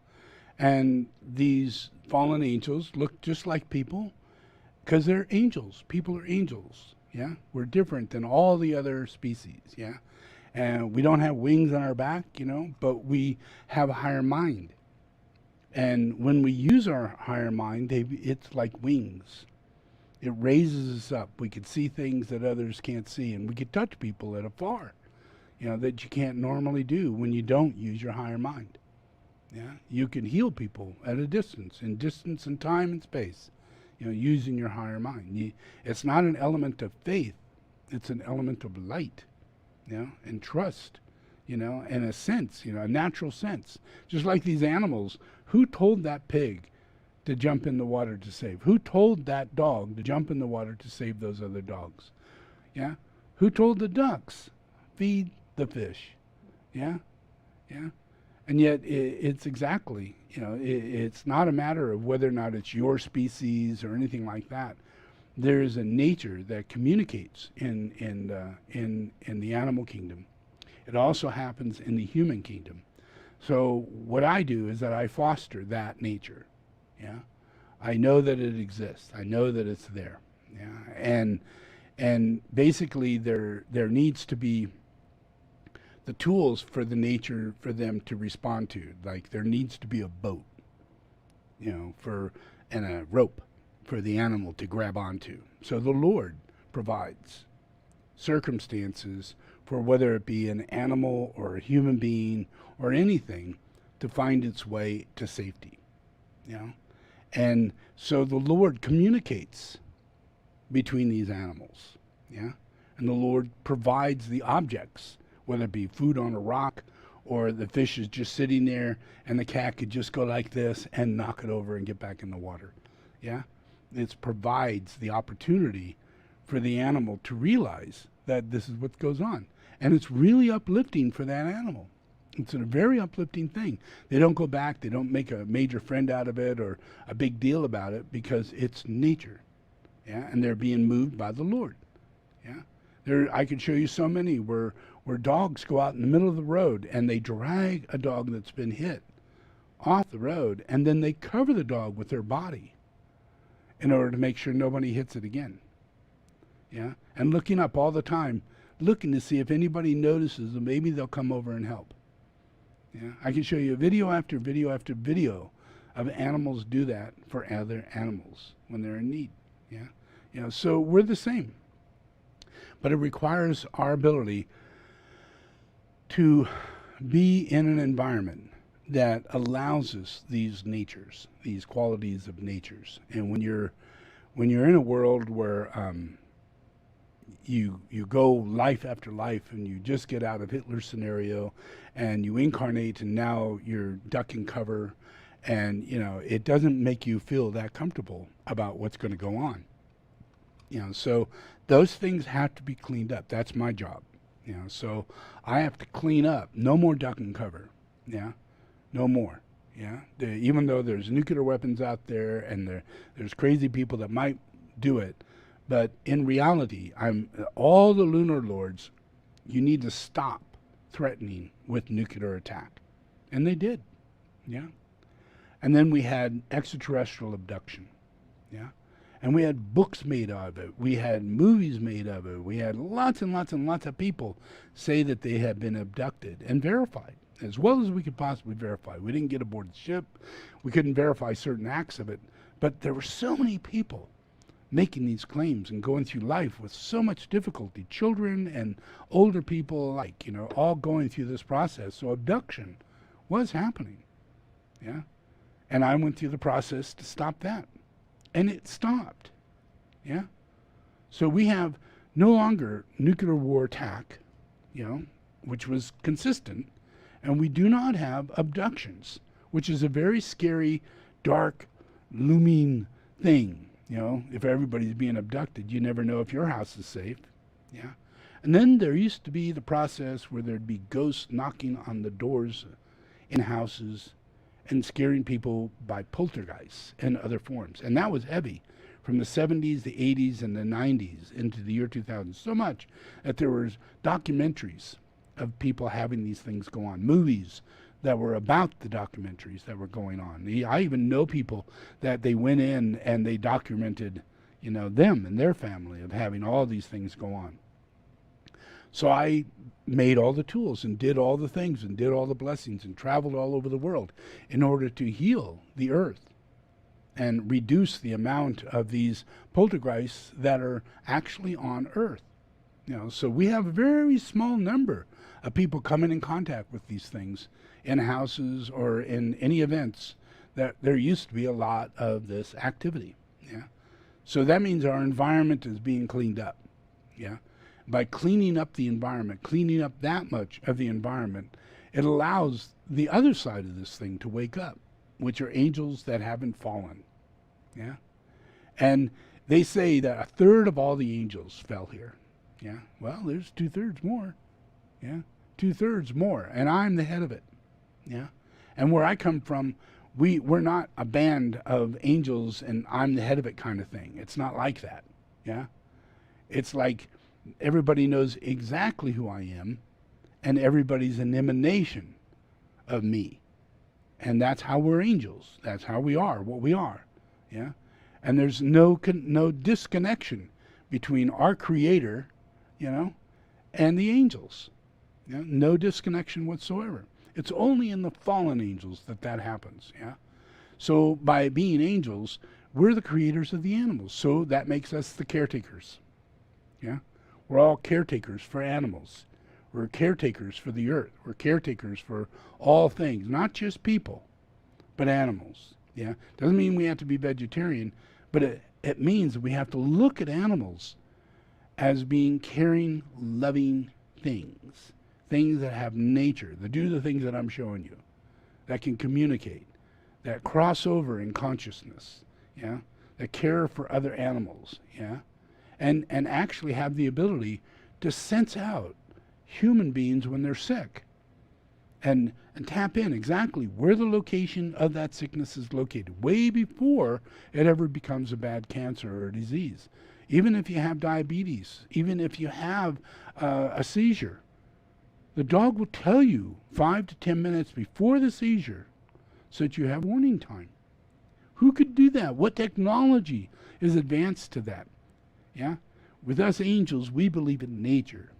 And these fallen angels look just like people because they're angels. People are angels, yeah? We're different than all the other species, yeah? And we don't have wings on our back, you know, but we have a higher mind. And when we use our higher mind, it's like wings. It raises us up. We can see things that others can't see, and we can touch people at afar, you know, that you can't normally do when you don't use your higher mind. Yeah, you can heal people at a distance, in distance and time and space, you know, using your higher mind. It's not an element of faith; it's an element of light, you know, and trust, you know, and a sense, you know, a natural sense. Just like these animals. Who told that pig to jump in the water to save? Who told that dog to jump in the water to save those other dogs? Yeah? Who told the ducks? Feed the fish. Yeah? Yeah? And yet it's exactly, you know, it's not a matter of whether or not it's your species or anything like that. There is a nature that communicates in the animal kingdom. It also happens in the human kingdom. So what I do is that I foster that nature. Yeah, I know that it exists. I know that it's there. Yeah, and basically there needs to be the tools for the nature for them to respond to. Like there needs to be a boat, you know, and a rope for the animal to grab onto. So the Lord provides circumstances for whether it be an animal or a human being or anything to find its way to safety, you know? And so the Lord communicates between these animals, yeah? And the Lord provides the objects, whether it be food on a rock or the fish is just sitting there and the cat could just go like this and knock it over and get back in the water. Yeah? It provides the opportunity for the animal to realize that this is what goes on. And it's really uplifting for that animal. It's a very uplifting thing. They don't go back, they don't make a major friend out of it or a big deal about it because it's nature. Yeah? And they're being moved by the Lord. Yeah? I could show you so many where dogs go out in the middle of the road and they drag a dog that's been hit off the road, and then they cover the dog with their body in order to make sure nobody hits it again. Yeah? And looking up all the time, looking to see if anybody notices, and maybe they'll come over and help. Yeah? I can show you video after video after video of animals do that for other animals when they're in need. Yeah? You know, so we're the same. But it requires our ability to be in an environment that allows us these natures, these qualities of natures. And when you're in a world where you go life after life and you just get out of Hitler's scenario and you incarnate and now you're duck and cover, and you know it doesn't make you feel that comfortable about what's going to go on. You know, so those things have to be cleaned up. That's my job. You know, so I have to clean up. No more duck and cover. Yeah, no more. Yeah, even though there's nuclear weapons out there and there's crazy people that might do it, but in reality, all the lunar lords. You need to stop threatening with nuclear attack, and they did. Yeah, and then we had extraterrestrial abduction. Yeah. And we had books made of it. We had movies made of it. We had lots and lots and lots of people say that they had been abducted and verified, as well as we could possibly verify. We didn't get aboard the ship. We couldn't verify certain acts of it. But there were so many people making these claims and going through life with so much difficulty, children and older people alike, you know, all going through this process. So abduction was happening. Yeah. And I went through the process to stop that. And it stopped. Yeah? So we have no longer nuclear war attack, you know, which was consistent, and we do not have abductions, which is a very scary, dark, looming thing. You know, if everybody's being abducted, you never know if your house is safe. Yeah? And then there used to be the process where there'd be ghosts knocking on the doors in houses and scaring people by poltergeists and other forms. And that was heavy from the 70s, the 80s, and the 90s into the year 2000. So much that there was documentaries of people having these things go on, movies that were about the documentaries that were going on. I even know people that they went in and they documented, you know, them and their family of having all these things go on. So I made all the tools and did all the things and did all the blessings and traveled all over the world in order to heal the earth and reduce the amount of these poltergeists that are actually on earth. You know, so we have a very small number of people coming in contact with these things in houses or in any events. That there used to be a lot of this activity. Yeah. So that means our environment is being cleaned up. Yeah. By cleaning up the environment, cleaning up that much of the environment, it allows the other side of this thing to wake up, which are angels that haven't fallen. Yeah? And they say that a third of all the angels fell here. Yeah? Well, there's 2/3 more. Yeah? 2/3 more. And I'm the head of it. Yeah? And where I come from, we're not a band of angels and I'm the head of it kind of thing. It's not like that. Yeah? It's like everybody knows exactly who I am, and everybody's an emanation of me. And that's how we're angels. That's how we are, what we are. Yeah? And there's no disconnection between our Creator, you know, and the angels. You know? No disconnection whatsoever. It's only in the fallen angels that happens. Yeah? So by being angels, we're the creators of the animals. So that makes us the caretakers. Yeah? We're all caretakers for animals. We're caretakers for the earth. We're caretakers for all things, not just people, but animals. Yeah, doesn't mean we have to be vegetarian, but it means we have to look at animals as being caring, loving things. Things that have nature, that do the things that I'm showing you, that can communicate, that cross over in consciousness, yeah, that care for other animals, yeah, and actually have the ability to sense out human beings when they're sick, and tap in exactly where the location of that sickness is located, way before it ever becomes a bad cancer or a disease. Even if you have diabetes, even if you have a seizure, the dog will tell you 5 to 10 minutes before the seizure so that you have warning time. Who could do that? What technology is advanced to that? Yeah? With us angels, we believe in nature.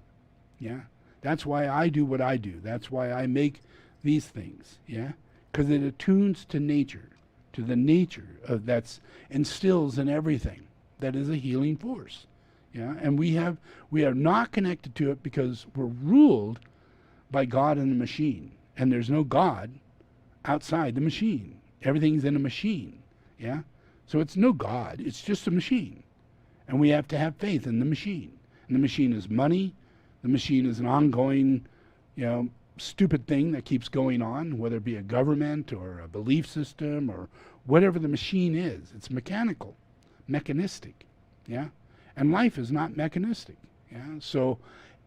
Yeah? That's why I do what I do. That's why I make these things. Yeah? Because it attunes to nature, to the nature of that's instills in everything that is a healing force. Yeah? And we are not connected to it because we're ruled by God and the machine. And there's no God outside the machine. Everything's in a machine. Yeah? So it's no God. It's just a machine. And we have to have faith in the machine. And the machine is money. The machine is an ongoing, stupid thing that keeps going on, whether it be a government or a belief system or whatever the machine is. It's mechanical, mechanistic. Yeah? And life is not mechanistic. Yeah? So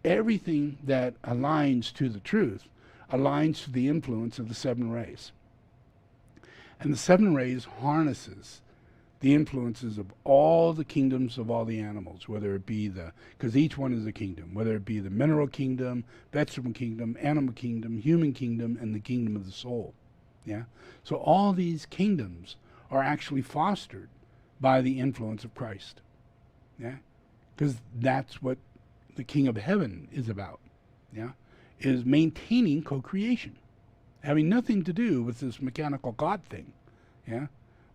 everything that aligns to the truth aligns to the influence of the 7 rays. And the 7 rays harnesses the influences of all the kingdoms of all the animals, whether it be because each one is a kingdom, whether it be the mineral kingdom, vegetable kingdom, animal kingdom, human kingdom, and the kingdom of the soul. Yeah? So all these kingdoms are actually fostered by the influence of Christ. Yeah? Because that's what the King of Heaven is about, yeah, is maintaining co-creation, having nothing to do with this mechanical God thing, yeah,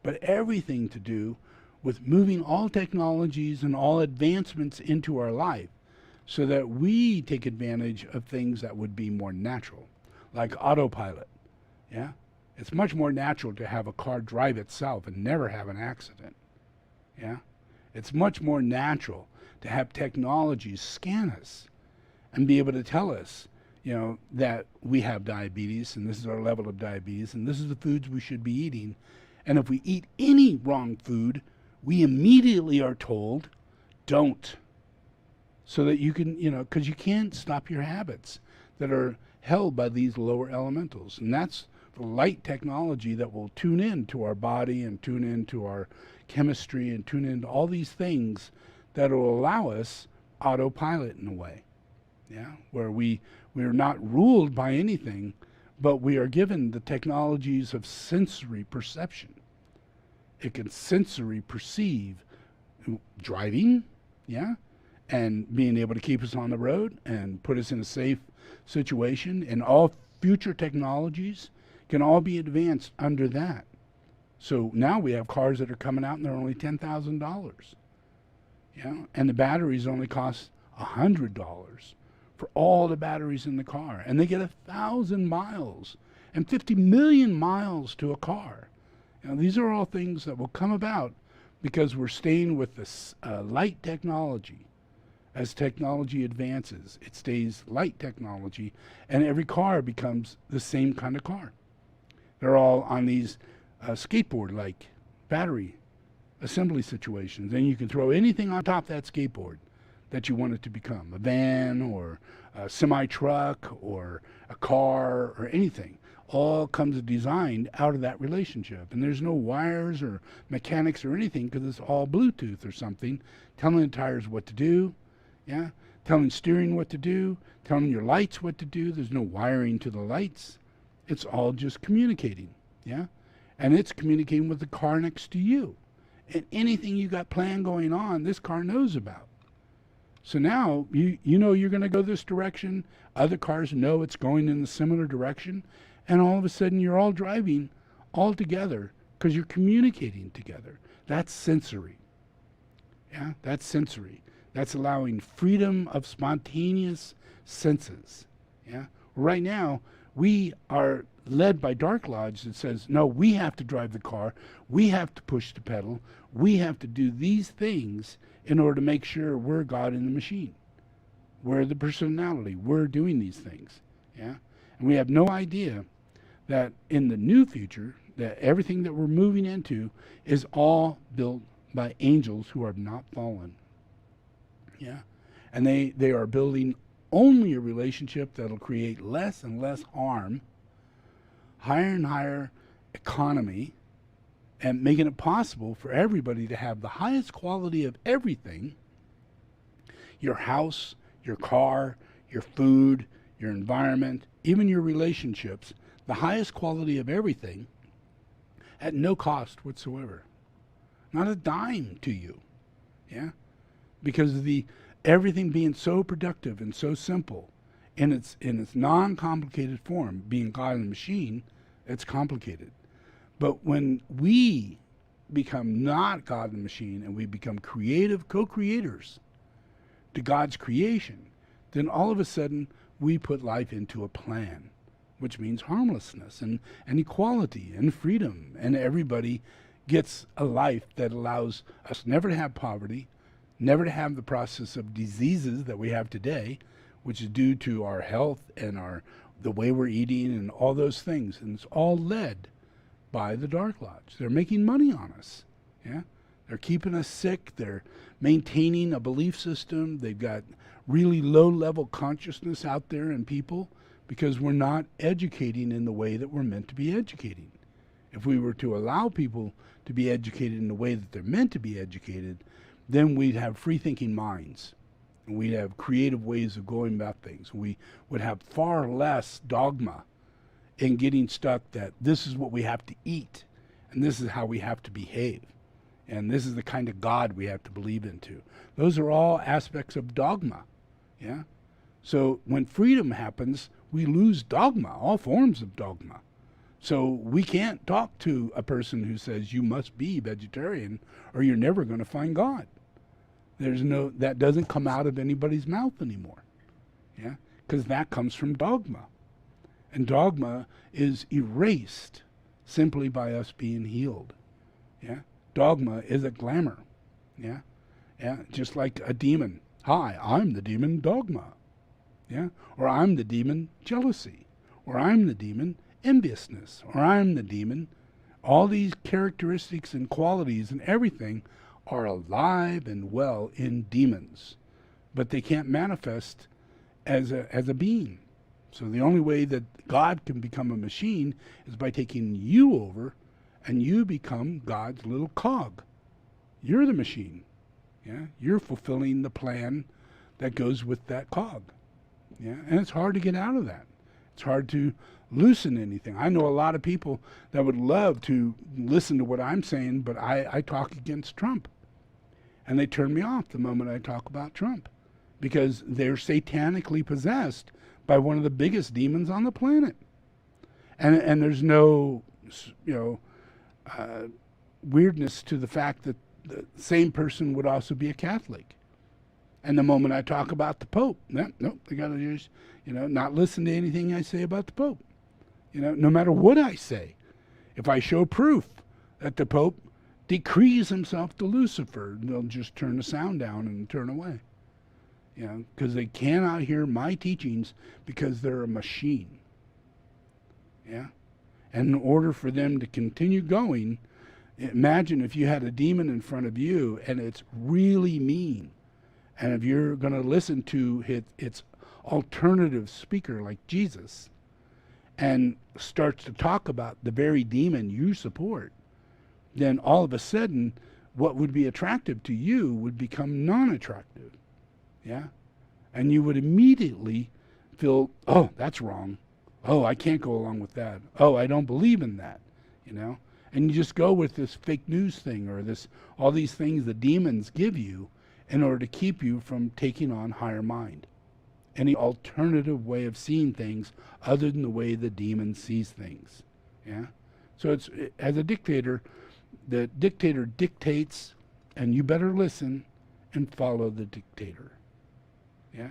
but everything to do with moving all technologies and all advancements into our life so that we take advantage of things that would be more natural, like autopilot, yeah. It's much more natural to have a car drive itself and never have an accident, yeah. It's much more natural to have technologies scan us and be able to tell us, that we have diabetes and this is our level of diabetes and this is the foods we should be eating. And if we eat any wrong food, we immediately are told, don't. So that you can, because you can't stop your habits that are held by these lower elementals. And that's the light technology that will tune in to our body and tune into our chemistry and tune into all these things that will allow us autopilot in a way, yeah, where we are not ruled by anything, but we are given the technologies of sensory perception. It can sensory perceive driving, yeah, and being able to keep us on the road and put us in a safe situation, and all future technologies can all be advanced under that. So now we have cars that are coming out and they're only $10,000. Yeah, and the batteries only cost $100 for all the batteries in the car, and they get 1,000 miles and 50 million miles to a car. These are all things that will come about because we're staying with this light technology. As technology advances, it stays light technology, and every car becomes the same kind of car. They're all on these skateboard-like battery assembly situations, and you can throw anything on top of that skateboard that you want it to become, a van or a semi-truck or a car or anything. All comes designed out of that relationship, and there's no wires or mechanics or anything because it's all Bluetooth or something telling the tires what to do, yeah, telling steering what to do, telling your lights what to do. There's no wiring to the lights. It's all just communicating, yeah, and it's communicating with the car next to you. And anything you got planned going on, this car knows about. So now you know you're going to go this direction. Other cars know it's going in a similar direction. And all of a sudden you're all driving all together because you're communicating together. That's sensory. Yeah, that's sensory. That's allowing freedom of spontaneous senses. Yeah. Right now, we are led by Dark Lodge that says, no, we have to drive the car, we have to push the pedal, we have to do these things in order to make sure we're God in the machine. We're the personality. We're doing these things. Yeah? And we have no idea that in the new future, that everything that we're moving into is all built by angels who are not fallen. Yeah? And they are building only a relationship that'll create less and less harm, higher and higher economy, and making it possible for everybody to have the highest quality of everything: your house, your car, your food, your environment, even your relationships, the highest quality of everything at no cost whatsoever. Not a dime to you. Yeah? Because of everything being so productive and so simple in its non-complicated form, being God in the machine, it's complicated. But when we become not God in the machine and we become creative co-creators to God's creation, then all of a sudden we put life into a plan, which means harmlessness and equality and freedom, and everybody gets a life that allows us never to have poverty, never to have the process of diseases that we have today, which is due to our health and the way we're eating and all those things. And it's all led by the Dark Lodge. They're making money on us. Yeah? They're keeping us sick. They're maintaining a belief system. They've got really low-level consciousness out there in people because we're not educating in the way that we're meant to be educating. If we were to allow people to be educated in the way that they're meant to be educated, then we'd have free-thinking minds. And we'd have creative ways of going about things. We would have far less dogma in getting stuck that this is what we have to eat, and this is how we have to behave, and this is the kind of God we have to believe into. Those are all aspects of dogma. Yeah? So when freedom happens, we lose dogma, all forms of dogma. So we can't talk to a person who says you must be vegetarian or you're never going to find God. That doesn't come out of anybody's mouth anymore. Yeah? Because that comes from dogma. And dogma is erased simply by us being healed. Yeah? Dogma is a glamour. Yeah? Yeah? Just like a demon. Hi, I'm the demon dogma. Yeah? Or I'm the demon jealousy. Or I'm the demon enviousness. Or I'm the demon. All these characteristics and qualities and everything are alive and well in demons, but they can't manifest as a being. So the only way that God can become a machine is by taking you over, and you become God's little cog. You're the machine. Yeah, you're fulfilling the plan that goes with that cog. Yeah, and it's hard to get out of that. It's hard to loosen anything. I know a lot of people that would love to listen to what I'm saying, but I talk against Trump. And they turn me off the moment I talk about Trump because they're satanically possessed by one of the biggest demons on the planet. And there's no, weirdness to the fact that the same person would also be a Catholic. And the moment I talk about the Pope, nope, they got to just, not listen to anything I say about the Pope. No matter what I say. If I show proof that the Pope decrees himself to Lucifer, they'll just turn the sound down and turn away. Because they cannot hear my teachings because they're a machine. Yeah? And in order for them to continue going, imagine if you had a demon in front of you and it's really mean. And if you're going to listen to its alternative speaker like Jesus and starts to talk about the very demon you support, then all of a sudden, what would be attractive to you would become non-attractive. Yeah? And you would immediately feel, oh, that's wrong. Oh, I can't go along with that. Oh, I don't believe in that. And you just go with this fake news thing or all these things the demons give you in order to keep you from taking on higher mind. Any alternative way of seeing things other than the way the demon sees things. Yeah? So as a dictator, the dictator dictates, and you better listen and follow the dictator. Yeah?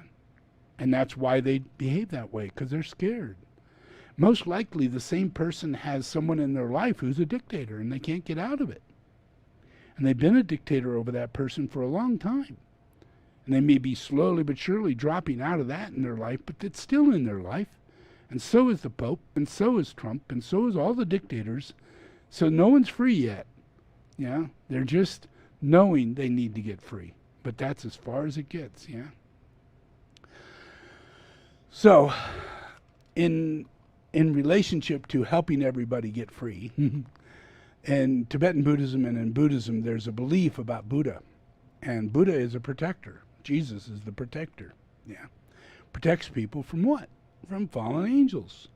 And that's why they behave that way, because they're scared. most likely the same person has someone in their life who's a dictator and they can't get out of it. And they've been a dictator over that person for a long time. And they may be slowly but surely dropping out of that in their life, but it's still in their life. And so is the Pope, and so is Trump, and so is all the dictators. So no one's free yet. Yeah, they're just knowing they need to get free. But that's as far as it gets, yeah. So, in relationship to helping everybody get free, in Tibetan Buddhism and in Buddhism, there's a belief about Buddha. And Buddha is a protector. Jesus is the protector, yeah. Protects people from what? From fallen angels,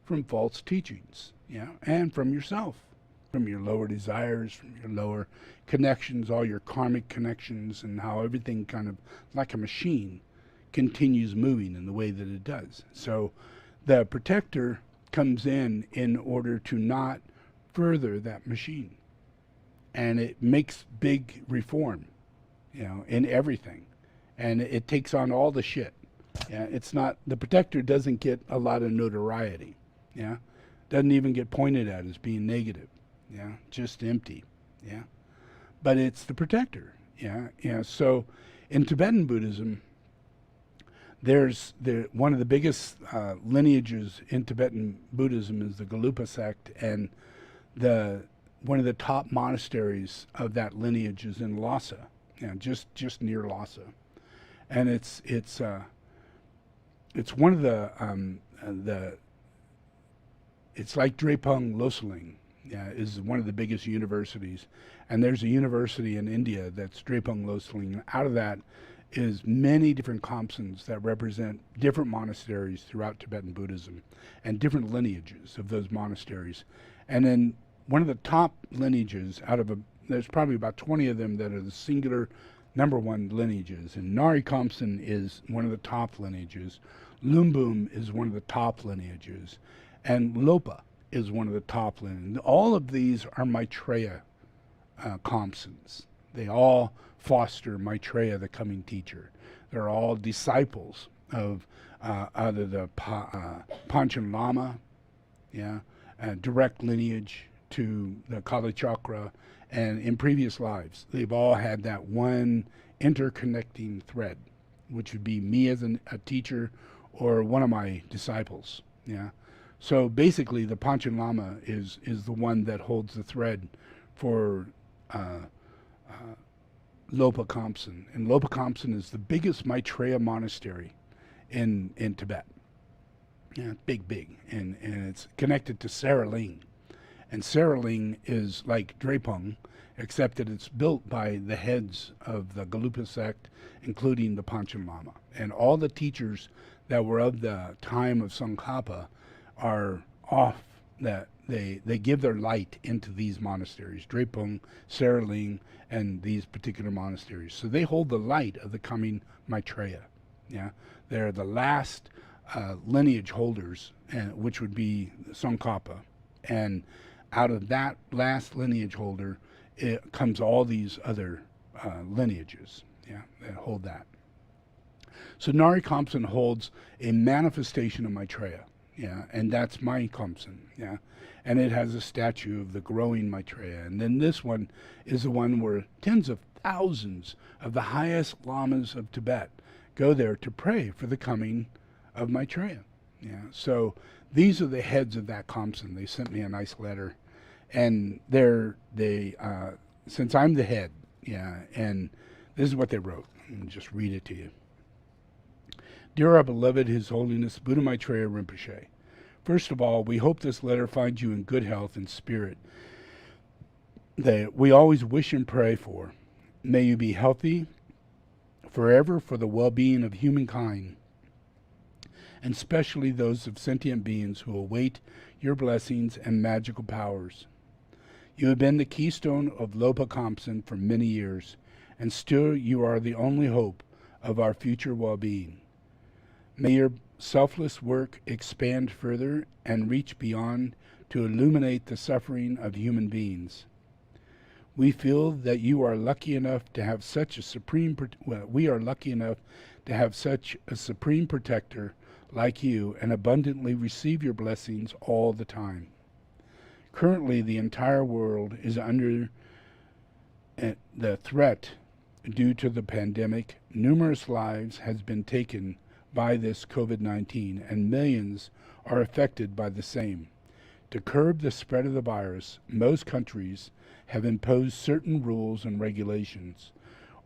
from false teachings, yeah, and from yourself, from your lower desires, from your lower connections, all your karmic connections, and how everything kind of, like a machine, continues moving in the way that it does. So the protector comes in order to not further that machine. And it makes big reform, you know, in everything. And it takes on all the shit. Yeah, it's not, the protector doesn't get a lot of notoriety. Yeah, doesn't even get pointed at as being negative. Yeah, just empty. Yeah, but it's the protector. Yeah, yeah. So in Tibetan Buddhism, there's one of the biggest lineages in Tibetan Buddhism is the Gelupa Sect, and one of the top monasteries of that lineage is in Lhasa, just near Lhasa, and it's one of the it's like Drepung Losling, is one of the biggest universities, and there's a university in India that's Drepung Losling. Out of that is many different Khamstens that represent different monasteries throughout Tibetan Buddhism and different lineages of those monasteries. And then one of the top lineages there's probably about 20 of them that are the singular number one lineages. And Ngari Khamsten is one of the top lineages. Lumbum is one of the top lineages. And Lopa is one of the top lineages. All of these are Maitreya Khamstens. They all foster Maitreya, the coming teacher. They're all disciples of either the Panchen Lama, direct lineage to the Kali Chakra, and in previous lives, they've all had that one interconnecting thread, which would be me as a teacher or one of my disciples. Yeah. So basically, the Panchen Lama is the one that holds the thread for Lopa Khamsten. And Lopa Khamsten is the biggest Maitreya monastery in Tibet. Yeah, big. And it's connected to Sera Ling. And Sera Ling is like Drepung, except that it's built by the heads of the Gelupa Sect, including the Panchen Lama. And all the teachers that were of the time of Tsongkhapa are off, that they give their light into these monasteries, Drepung, Sera Ling, and these particular monasteries. So they hold the light of the coming Maitreya. Yeah, they're the last lineage holders, which would be Tsongkhapa. And out of that last lineage holder, it comes all these other lineages, that hold that. So Ngari Khamsten holds a manifestation of Maitreya, and that's my Khamsten, and it has a statue of the growing Maitreya. And then this one is the one where tens of thousands of the highest lamas of Tibet go there to pray for the coming of Maitreya. So these are the heads of that Khamsten. They sent me a nice letter, and since I'm the head, and this is what they wrote. I'll just read it to you. Dear our beloved His Holiness Buddha Maitreya Rinpoche, first of all, we hope this letter finds you in good health and spirit that we always wish and pray for. May you be healthy forever for the well-being of humankind, and especially those of sentient beings who await your blessings and magical powers. You have been the keystone of Lopa Khamsten for many years, and still you are the only hope of our future well-being. May your selfless work expand further and reach beyond to illuminate the suffering of human beings. We feel that you are lucky enough to have such a supreme protector like you and abundantly receive your blessings all the time. Currently, the entire world is under the threat due to the pandemic. Numerous lives has been taken by this COVID-19, and millions are affected by the same. To curb the spread of the virus, most countries have imposed certain rules and regulations.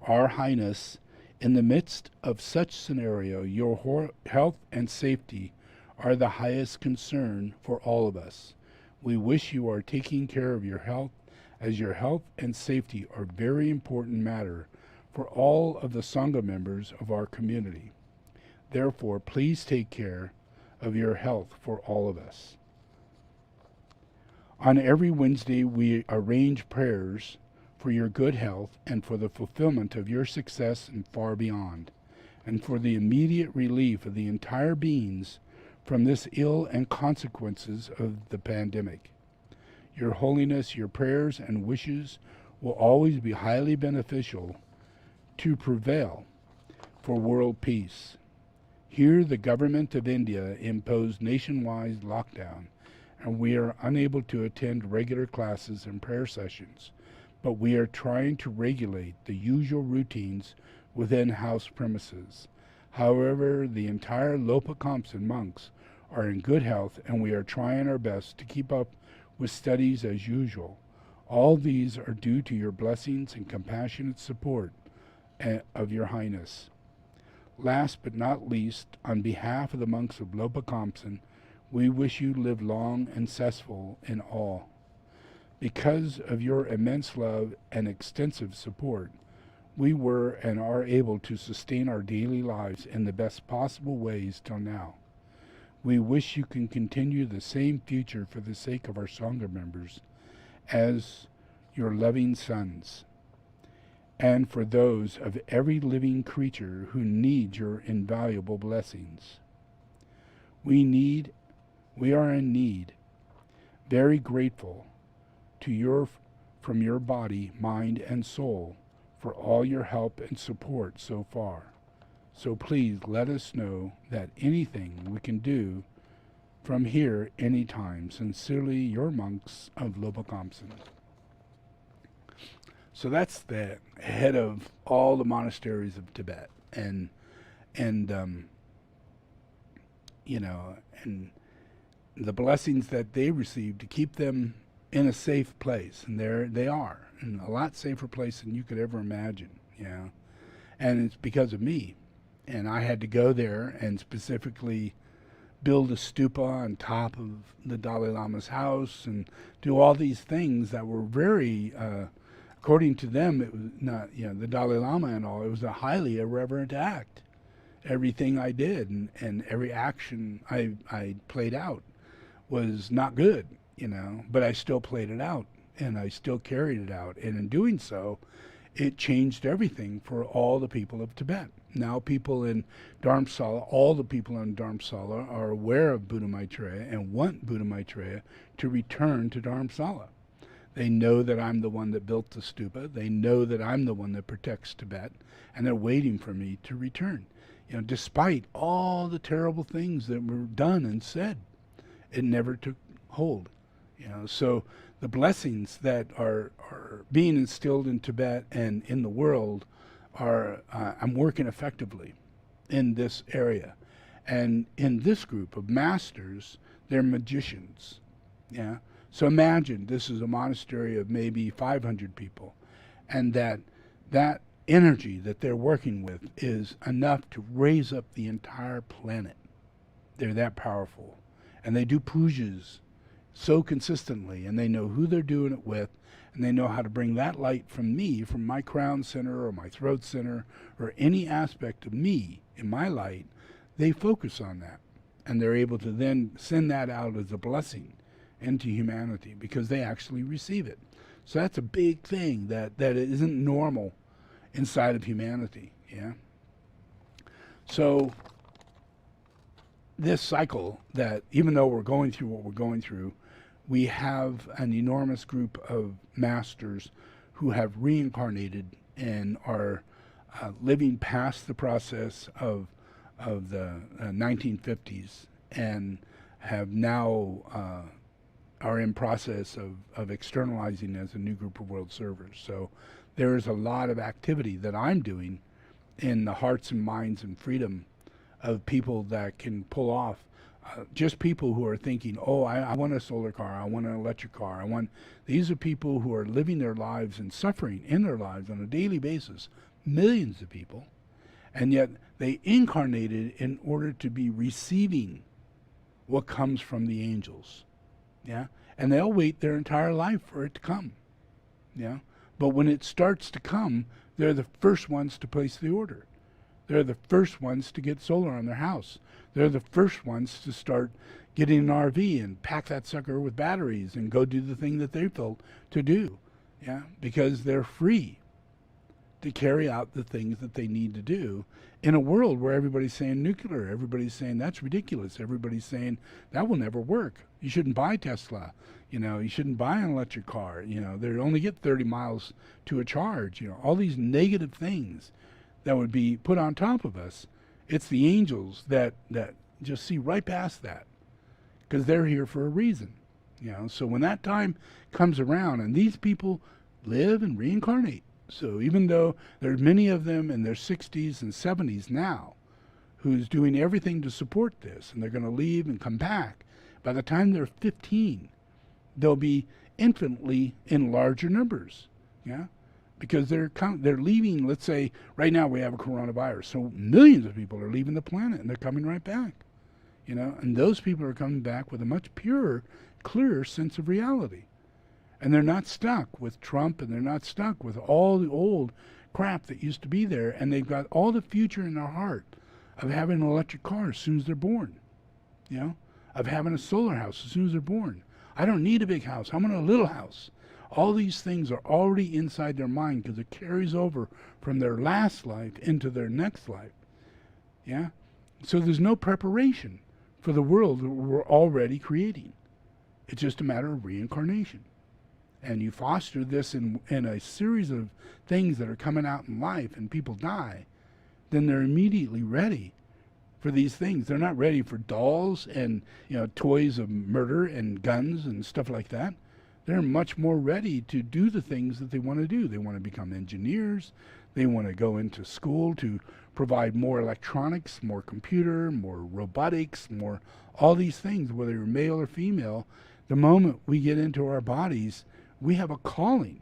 Our Highness, in the midst of such scenario, your health and safety are the highest concern for all of us. We wish you are taking care of your health, as your health and safety are very important matter for all of the Sangha members of our community. Therefore, please take care of your health for all of us. On every Wednesday, we arrange prayers for your good health and for the fulfillment of your success and far beyond, and for the immediate relief of the entire beings from this ill and consequences of the pandemic. Your Holiness, your prayers and wishes will always be highly beneficial to prevail for world peace. Here, the government of India imposed nationwide lockdown, and we are unable to attend regular classes and prayer sessions, but we are trying to regulate the usual routines within house premises. However, the entire Gelupa Khamsten monks are in good health, and we are trying our best to keep up with studies as usual. All these are due to your blessings and compassionate support of your Highness. Last but not least, on behalf of the monks of Gelupa Khamsten, we wish you live long and successful in all. Because of your immense love and extensive support, we were and are able to sustain our daily lives in the best possible ways till now. We wish you can continue the same future for the sake of our Sangha members as your loving sons, and for those of every living creature who need your invaluable blessings. We are in need, very grateful to from your body, mind, and soul for all your help and support so far. So please let us know that anything we can do from here anytime. Sincerely, your monks of Gelupa Khamsten. So that's the head of all the monasteries of Tibet, and the blessings that they receive to keep them in a safe place, and they are in a lot safer place than you could ever imagine. And it's because of me. And I had to go there and specifically build a stupa on top of the Dalai Lama's house and do all these things that were very, according to them, it was not, the Dalai Lama and all, it was a highly irreverent act. Everything I did and every action I played out was not good, but I still played it out and I still carried it out. And in doing so, it changed everything for all the people of Tibet. Now people in Dharamsala, all the people in Dharamsala are aware of Buddha Maitreya and want Buddha Maitreya to return to Dharamsala. They know that I'm the one that built the stupa. They know that I'm the one that protects Tibet, and they're waiting for me to return. Despite all the terrible things that were done and said, it never took hold. So the blessings that are being instilled in Tibet and in the world are, I'm working effectively in this area. And in this group of masters, they're magicians. So imagine this is a monastery of maybe 500 people, and that energy that they're working with is enough to raise up the entire planet. They're that powerful. And they do pujas so consistently, and they know who they're doing it with, and they know how to bring that light from me, from my crown center or my throat center, or any aspect of me in my light. They focus on that, and they're able to then send that out as a blessing into humanity because they actually receive it. So that's a big thing that isn't normal inside of humanity. So this cycle, that even though we're going through what we're going through, we have an enormous group of masters who have reincarnated and are living past the process of the 1950s, and have now are in process of externalizing as a new group of world servers. So there is a lot of activity that I'm doing in the hearts and minds and freedom of people that can pull off, just people who are thinking, oh, I want a solar car, I want an electric car, these are people who are living their lives and suffering in their lives on a daily basis, millions of people, and yet they incarnated in order to be receiving what comes from the angels. Yeah, and they'll wait their entire life for it to come. Yeah, but when it starts to come, they're the first ones to place the order. They're the first ones to get solar on their house. They're the first ones to start getting an RV and pack that sucker with batteries and go do the thing that they felt to do. Yeah, because they're free to carry out the things that they need to do in a world where everybody's saying nuclear, everybody's saying that's ridiculous, everybody's saying that will never work. You shouldn't buy Tesla, you shouldn't buy an electric car, they only get 30 miles to a charge, all these negative things that would be put on top of us. It's the angels that just see right past that, because they're here for a reason. So when that time comes around, and these people live and reincarnate, so even though there's many of them in their 60s and 70s now who's doing everything to support this, and they're going to leave and come back, by the time they're 15, they'll be infinitely in larger numbers. Yeah, because they're leaving. Let's say right now we have a coronavirus, so millions of people are leaving the planet, and they're coming right back. And those people are coming back with a much purer, clearer sense of reality. And they're not stuck with Trump, and they're not stuck with all the old crap that used to be there, and they've got all the future in their heart of having an electric car as soon as they're born, of having a solar house as soon as they're born. I don't need a big house, I want a little house. All these things are already inside their mind because it carries over from their last life into their next life. Yeah? So there's no preparation for the world that we're already creating. It's just a matter of reincarnation. And you foster this in a series of things that are coming out in life, and people die, then they're immediately ready for these things. They're not ready for dolls and toys of murder and guns and stuff like that. They're much more ready to do the things that they want to do. They want to become engineers. They want to go into school to provide more electronics, more computer, more robotics, more all these things, whether you're male or female. The moment we get into our bodies, we have a calling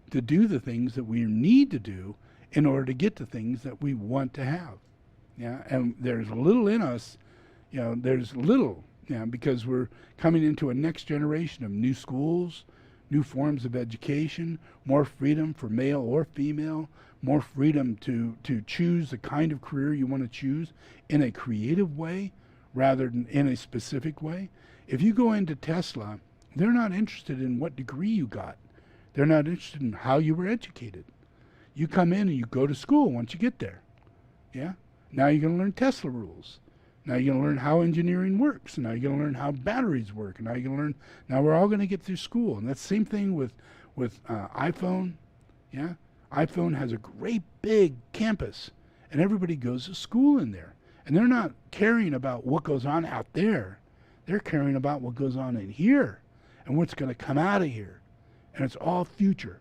to do the things that we need to do in order to get the things that we want to have. Yeah, and there's little in us, there's little, because we're coming into a next generation of new schools, new forms of education, more freedom for male or female, more freedom to choose the kind of career you want to choose in a creative way rather than in a specific way. If you go into Tesla, they're not interested in what degree you got. They're not interested in how you were educated. You come in and you go to school once you get there. Yeah? Now you're going to learn Tesla rules. Now you're going to learn how engineering works. Now you're going to learn how batteries work. And now you're going to learn. Now we're all going to get through school. And that's the same thing with iPhone. Yeah? iPhone has a great big campus. And everybody goes to school in there. And they're not caring about what goes on out there. They're caring about what goes on in here and what's going to come out of here. And it's all future.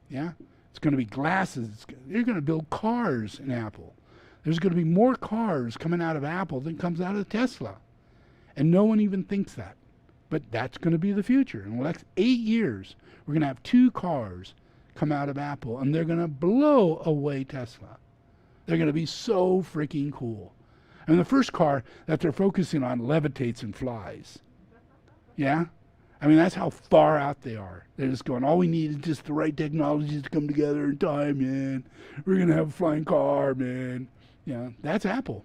Yeah? It's going to be glasses. They're going to build cars in Apple. There's going to be more cars coming out of Apple than comes out of Tesla. And no one even thinks that. But that's going to be the future. In the next 8 years, we're going to have 2 cars come out of Apple, and they're going to blow away Tesla. They're going to be so freaking cool. And the first car that they're focusing on levitates and flies. Yeah? I mean, that's how far out they are. They're just going, all we need is just the right technologies to come together in time, man. We're going to have a flying car, man. That's Apple.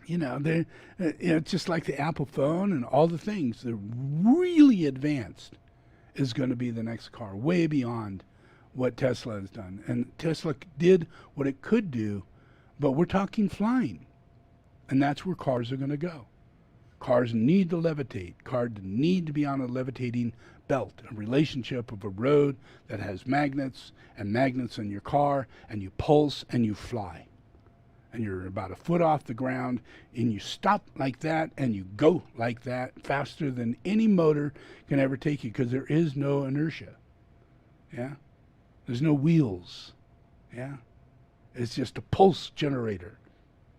It's just like the Apple phone and all the things. They're really advanced is going to be the next car, way beyond what Tesla has done. And Tesla did what it could do, but we're talking flying. And that's where cars are going to go. Cars need to levitate. Cars need to be on a levitating belt, a relationship of a road that has magnets and magnets in your car, and you pulse and you fly. and you're about a foot off the ground, and you stop like that, and you go like that faster than any motor can ever take you, because there is no inertia. Yeah? There's no wheels. Yeah? It's just a pulse generator.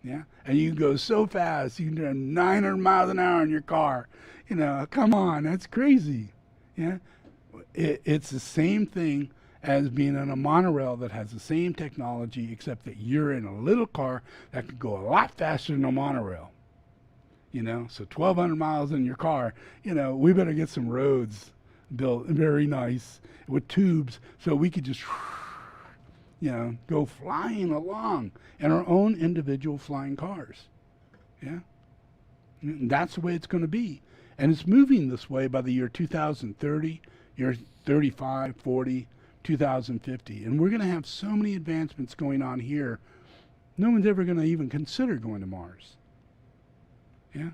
Yeah? And you can go so fast, you can do 900 miles an hour in your car. You know, come on, that's crazy. Yeah? It's the same thing as being on a monorail that has the same technology, except that you're in a little car that could go a lot faster than a monorail. You know, so 1,200 miles in your car, you know, we better get some roads built very nice with tubes so we could just, you know, go flying along in our own individual flying cars. Yeah? And that's the way it's going to be. And it's moving this way by the year 2030, year 35, 40, 2050. And we're going to have so many advancements going on here, no one's ever going to even consider going to Mars. Yeah?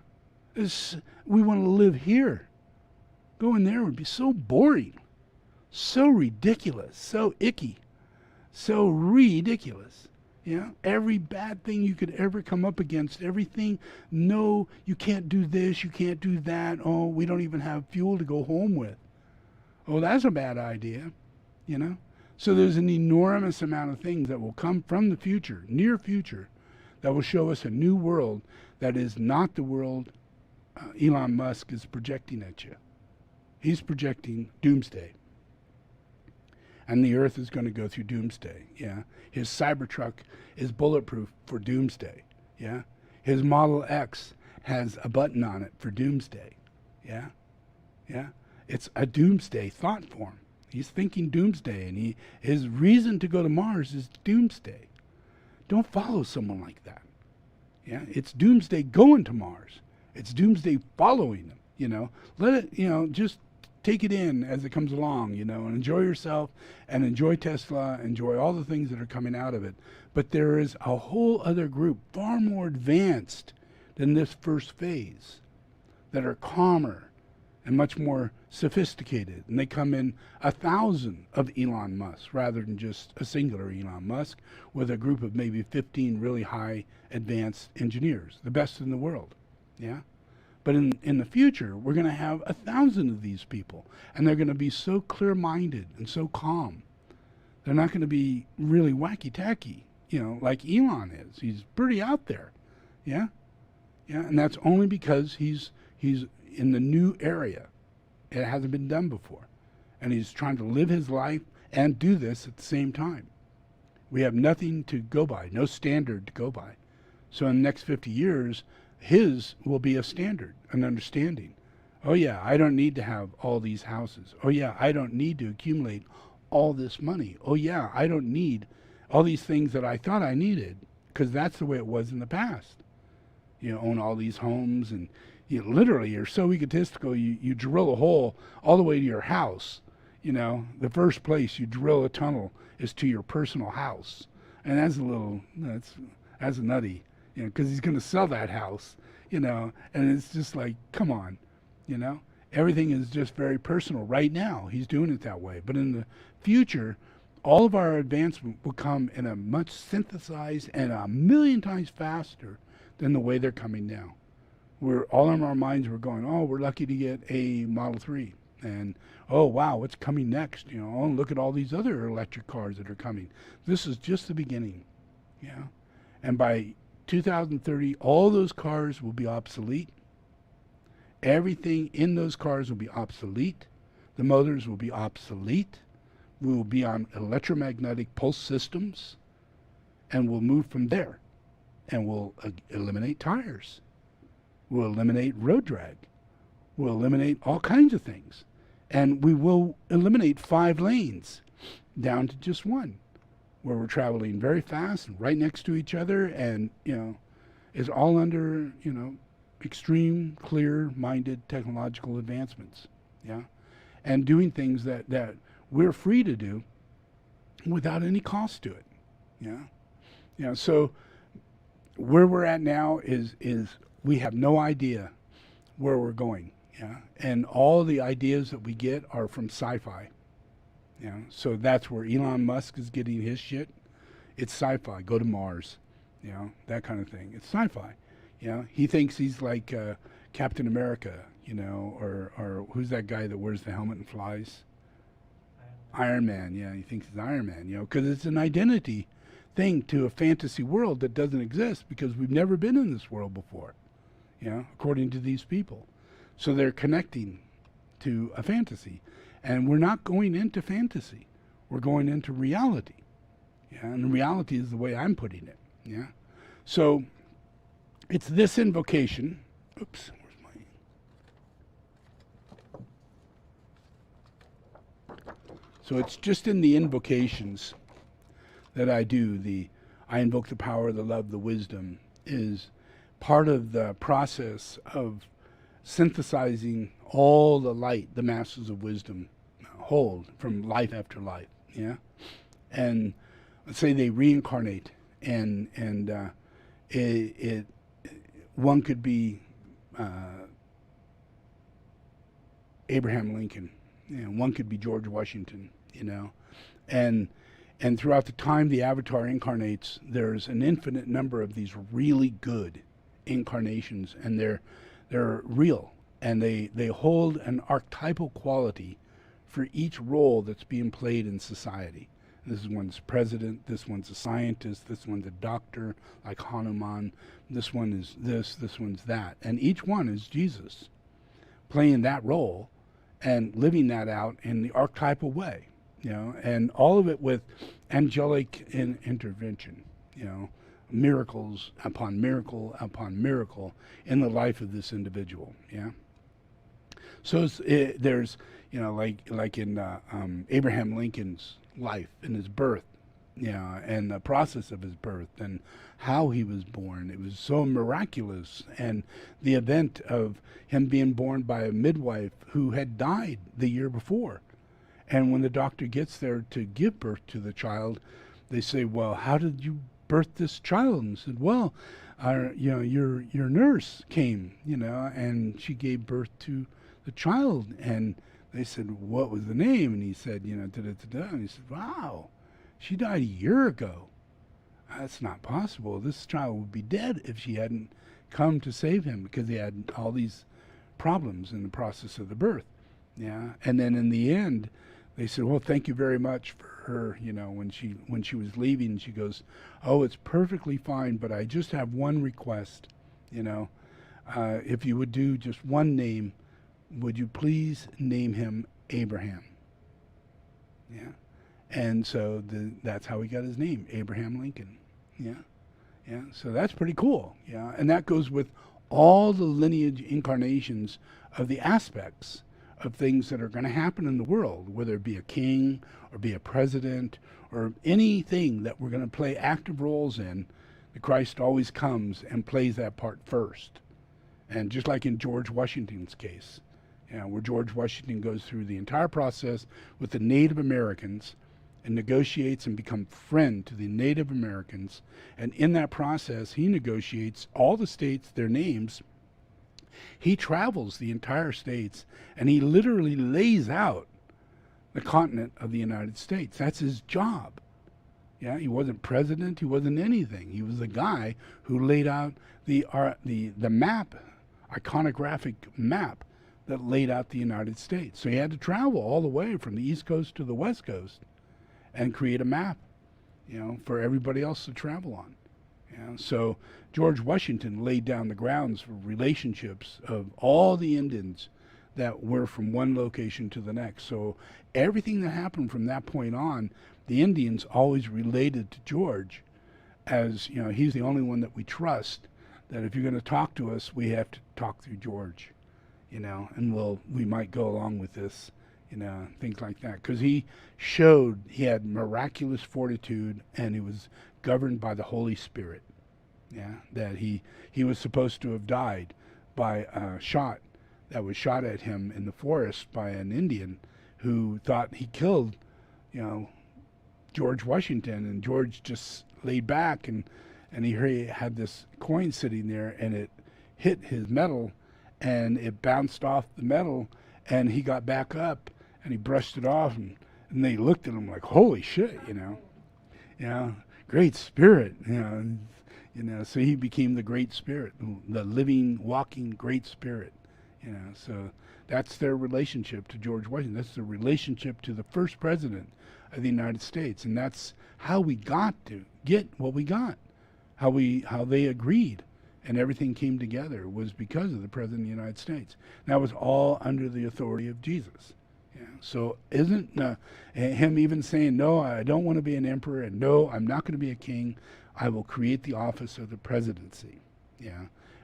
We want to live here. Going there would be so boring, so ridiculous, so icky, so ridiculous. Yeah? Every bad thing you could ever come up against, everything, no, you can't do this, you can't do that, oh, we don't even have fuel to go home with. Oh, that's a bad idea. You know? So there's an enormous amount of things that will come from the future, near future, that will show us a new world that is not the world Elon Musk is projecting at you. He's projecting doomsday. And the earth is going to go through doomsday. Yeah. His Cybertruck is bulletproof for doomsday. Yeah. His Model X has a button on it for doomsday. Yeah. Yeah. It's a doomsday thought form. He's thinking doomsday, and his reason to go to Mars is doomsday. Don't follow someone like that. Yeah, it's doomsday going to Mars. It's doomsday following them. You know, let it. You know, just take it in as it comes along. You know, and enjoy yourself, and enjoy Tesla, enjoy all the things that are coming out of it. But there is a whole other group, far more advanced than this first phase, that are calmer and much more sophisticated, and they come in 1,000 of Elon Musk rather than just a singular Elon Musk, with a group of maybe 15 really high advanced engineers, the best in the world. Yeah, but in the future we're going to have 1,000 of these people, and they're going to be so clear-minded and so calm. They're not going to be really wacky-tacky, you know, like Elon is. He's pretty out there. Yeah, yeah, and that's only because he's in the new area. It hasn't been done before. And he's trying to live his life and do this at the same time. We have nothing to go by, no standard to go by. So in the next 50 years, his will be a standard, an understanding. Oh yeah, I don't need to have all these houses. Oh yeah, I don't need to accumulate all this money. Oh yeah, I don't need all these things that I thought I needed, because that's the way it was in the past. You know, own all these homes, and you literally are so egotistical, you drill a hole all the way to your house. You know, the first place you drill a tunnel is to your personal house. And that's nutty, you know, because he's going to sell that house, you know, and it's just like, come on, you know. Everything is just very personal right now. He's doing it that way. But in the future, all of our advancement will come in a much synthesized and 1,000,000 times faster than the way they're coming now. We're all in our minds, we're going, oh, we're lucky to get a Model 3. And, oh, wow, what's coming next? You know, oh, look at all these other electric cars that are coming. This is just the beginning. Yeah. And by 2030, all those cars will be obsolete. Everything in those cars will be obsolete. The motors will be obsolete. We will be on electromagnetic pulse systems. And we'll move from there. And we'll eliminate tires. We'll eliminate road drag. We'll eliminate all kinds of things. And we will eliminate 5 lanes down to just 1, where we're traveling very fast and right next to each other, and, you know, it's all under, you know, extreme, clear-minded technological advancements. Yeah? And doing things that we're free to do without any cost to it. Yeah? You know, so where we're at now is we have no idea where we're going. Yeah, and all the ideas that we get are from sci-fi. Yeah, so that's where Elon Musk is getting his shit. It's sci-fi. Go to Mars. you know, that kind of thing. It's sci-fi. You know, he thinks he's like Captain America, you know, or who's that guy that wears the helmet and flies? Iron Man. Yeah, he thinks he's Iron Man, you know, because it's an identity thing to a fantasy world that doesn't exist because we've never been in this world before, you know, according to these people. So they're connecting to a fantasy. And we're not going into fantasy. We're going into reality. Yeah, and reality is the way I'm putting it. Yeah. So it's this invocation. Oops, where's my... So it's just in the invocations that I do. I invoke the power, the love, the wisdom is part of the process of synthesizing all the light the masters of wisdom hold from life after life. Yeah. And let's say they reincarnate, and one could be Abraham Lincoln, you know, one could be George Washington, you know, and throughout the time the avatar incarnates, there's an infinite number of these really good incarnations, and they're real, and they hold an archetypal quality for each role that's being played in society. This one's president, this one's a scientist, this one's a doctor, like Hanuman, this one is this one's that. And each one is Jesus, playing that role and living that out in the archetypal way, you know, and all of it with angelic intervention, you know, miracles upon miracle upon miracle in the life of this individual, yeah. So there's, you know, like in Abraham Lincoln's life and his birth, you know, and the process of his birth and how he was born. It was so miraculous. And the event of him being born by a midwife who had died the year before. And when the doctor gets there to give birth to the child, they say, well, how did you birth this child? And said, well, you know, your nurse came, you know, and she gave birth to the child. And they said, what was the name? And he said, you know, da-da-da-da. And he said, wow, she died a year ago. That's not possible. This child would be dead if she hadn't come to save him, because he had all these problems in the process of the birth. Yeah. And then in the end, they said, well, thank you very much for her. You know, when she was leaving, she goes, oh, it's perfectly fine, but I just have one request. You know, if you would do just one name, would you please name him Abraham? Yeah. And so that's how he got his name, Abraham Lincoln. Yeah. Yeah. So that's pretty cool. Yeah. And that goes with all the lineage incarnations of the aspects of things that are going to happen in the world, whether it be a king or be a president or anything that we're going to play active roles in. The Christ always comes and plays that part first. And just like in George Washington's case, you know, where George Washington goes through the entire process with the Native Americans and negotiates and becomes friend to the Native Americans. And in that process, he negotiates all the states, their names. He travels the entire states, and he literally lays out the continent of the United States. That's his job. Yeah, he wasn't president, he wasn't anything. He was the guy who laid out the map, iconographic map that laid out the United States. So he had to travel all the way from the East Coast to the West Coast and create a map, you know, for everybody else to travel on. Yeah, so George Washington laid down the grounds for relationships of all the Indians that were from one location to the next. So everything that happened from that point on, the Indians always related to George as, you know, he's the only one that we trust, that if you're going to talk to us, we have to talk through George, you know, and we might go along with this, you know, things like that. Because he showed he had miraculous fortitude, and he was governed by the Holy Spirit. Yeah, that he was supposed to have died by a shot that was shot at him in the forest by an Indian who thought he killed, you know, George Washington, and George just laid back and he had this coin sitting there, and it hit his metal, and it bounced off the metal, and he got back up and he brushed it off, and they looked at him like, holy shit, you know, great spirit, you know. So he became the Great Spirit, the living, walking Great Spirit. So that's their relationship to George Washington. That's the relationship to the first president of the United States, and that's how we got to get what we got. How they agreed, and everything came together was because of the President of the United States. And that was all under the authority of Jesus. So isn't him even saying, no, I don't want to be an emperor, and no, I'm not going to be a king. I will create the office of the presidency.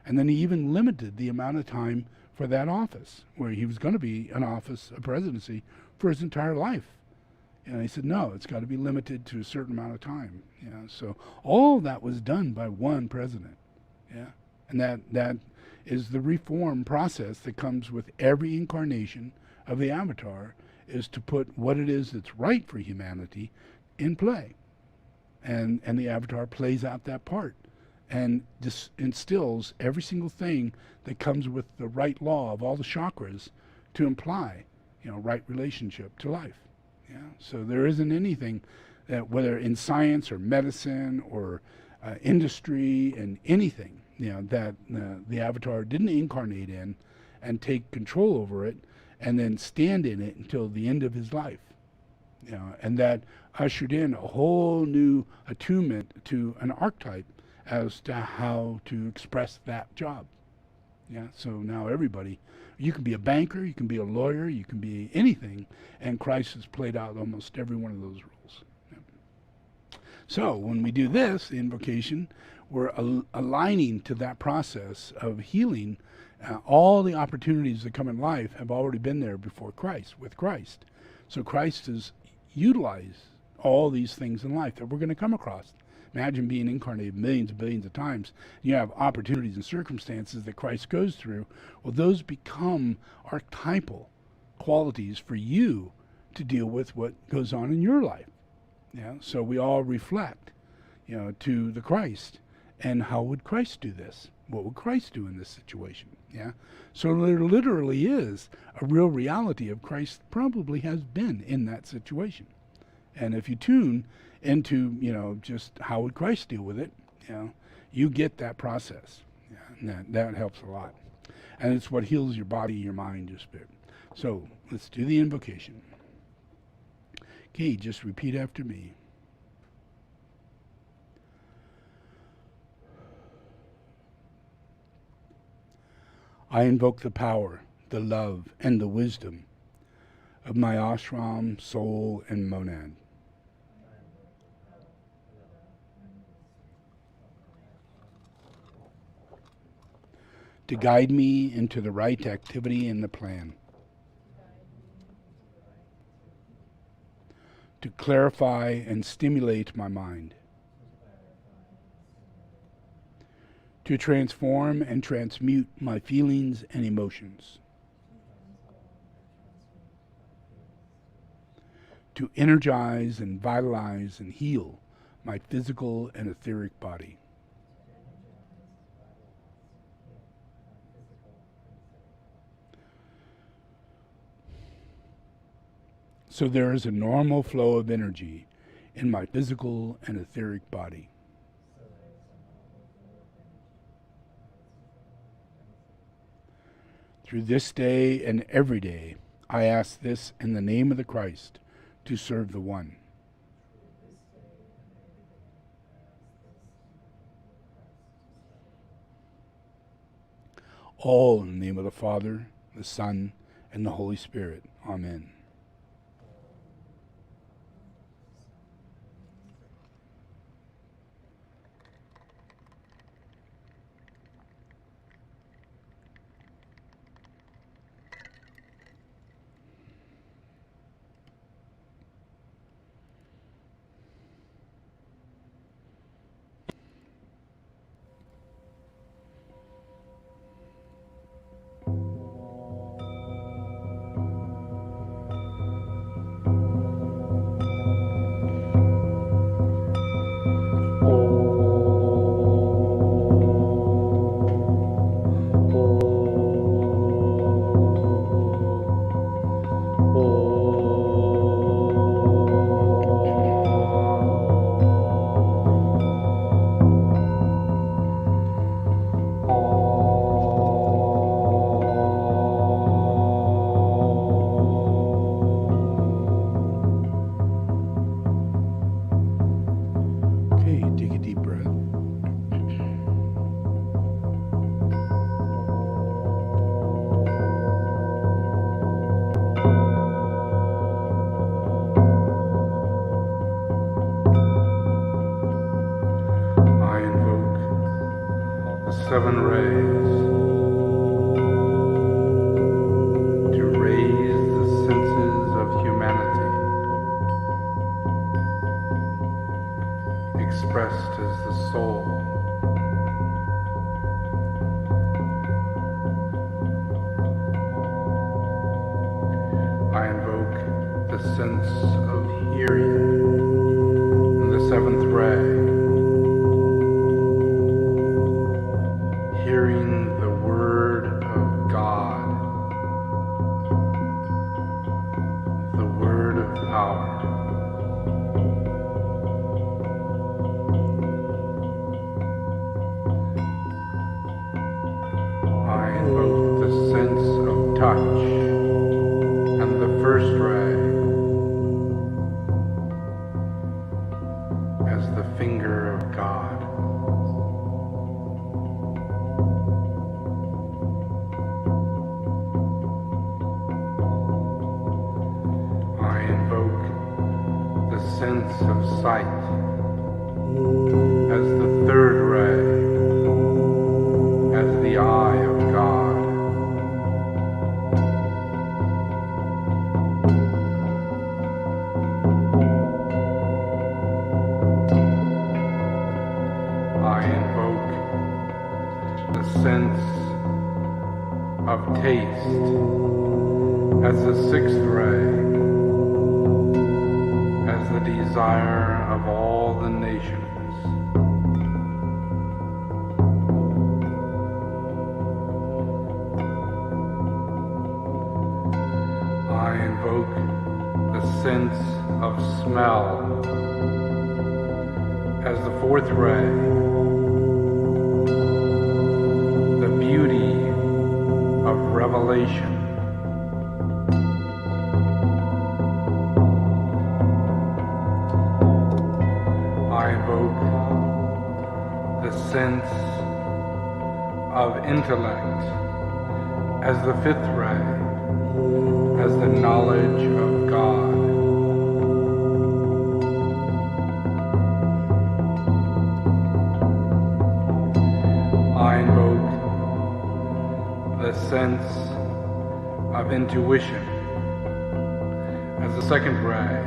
And then he even limited the amount of time for that office, where he was going to be an office, a presidency, for his entire life. And he said, no, it's got to be limited to a certain amount of time. So all that was done by one president. And that is the reform process that comes with every incarnation of the Avatar, is to put what it is that's right for humanity in play. And the Avatar plays out that part and instills every single thing that comes with the right law of all the chakras to imply, right relationship to life. So there isn't anything that, whether in science or medicine or industry and anything, that the Avatar didn't incarnate in and take control over it and then stand in it until the end of his life. And that ushered in a whole new attunement to an archetype as to how to express that job. So now everybody, you can be a banker, you can be a lawyer, you can be anything, and Christ has played out almost every one of those roles. So when we do this, the invocation, we're aligning to that process of healing. All the opportunities that come in life have already been there before Christ, with Christ. So Christ has utilized all these things in life that we're going to come across. Imagine being incarnated millions and billions of times. You have opportunities and circumstances that Christ goes through. Well, those become archetypal qualities for you to deal with what goes on in your life. So we all reflect, to the Christ. And how would Christ do this? What would Christ do in this situation? So there literally is a real reality of Christ probably has been in that situation. And if you tune into, just how would Christ deal with it, you get that process. And that helps a lot. And it's what heals your body, your mind, your spirit. So let's do the invocation. Okay, just repeat after me. I invoke the power, the love, and the wisdom of my ashram, soul, and monad. To guide me into the right activity in the plan. To clarify and stimulate my mind. To transform and transmute my feelings and emotions. To energize and vitalize and heal my physical and etheric body. So there is a normal flow of energy in my physical and etheric body. Through this day and every day, I ask this in the name of the Christ to serve the One. All in the name of the Father, the Son, and the Holy Spirit. Amen. seven rays to raise the senses of humanity, expressed as the soul. I invoke the sense of hearing in the seventh ray, hearing the word of God, the word of power. I invoke the sense of touch and the first ray as the finger of God. I invoke the sense of sight as the third ray, as the eye of God. I invoke the sense of taste as the sixth ray, as the desire of all the nations. I invoke the sense of smell as the fourth ray, the beauty of revelation. I invoke the sense of intellect as the fifth ray, as the knowledge of God. I invoke the sense of intuition as the second ray,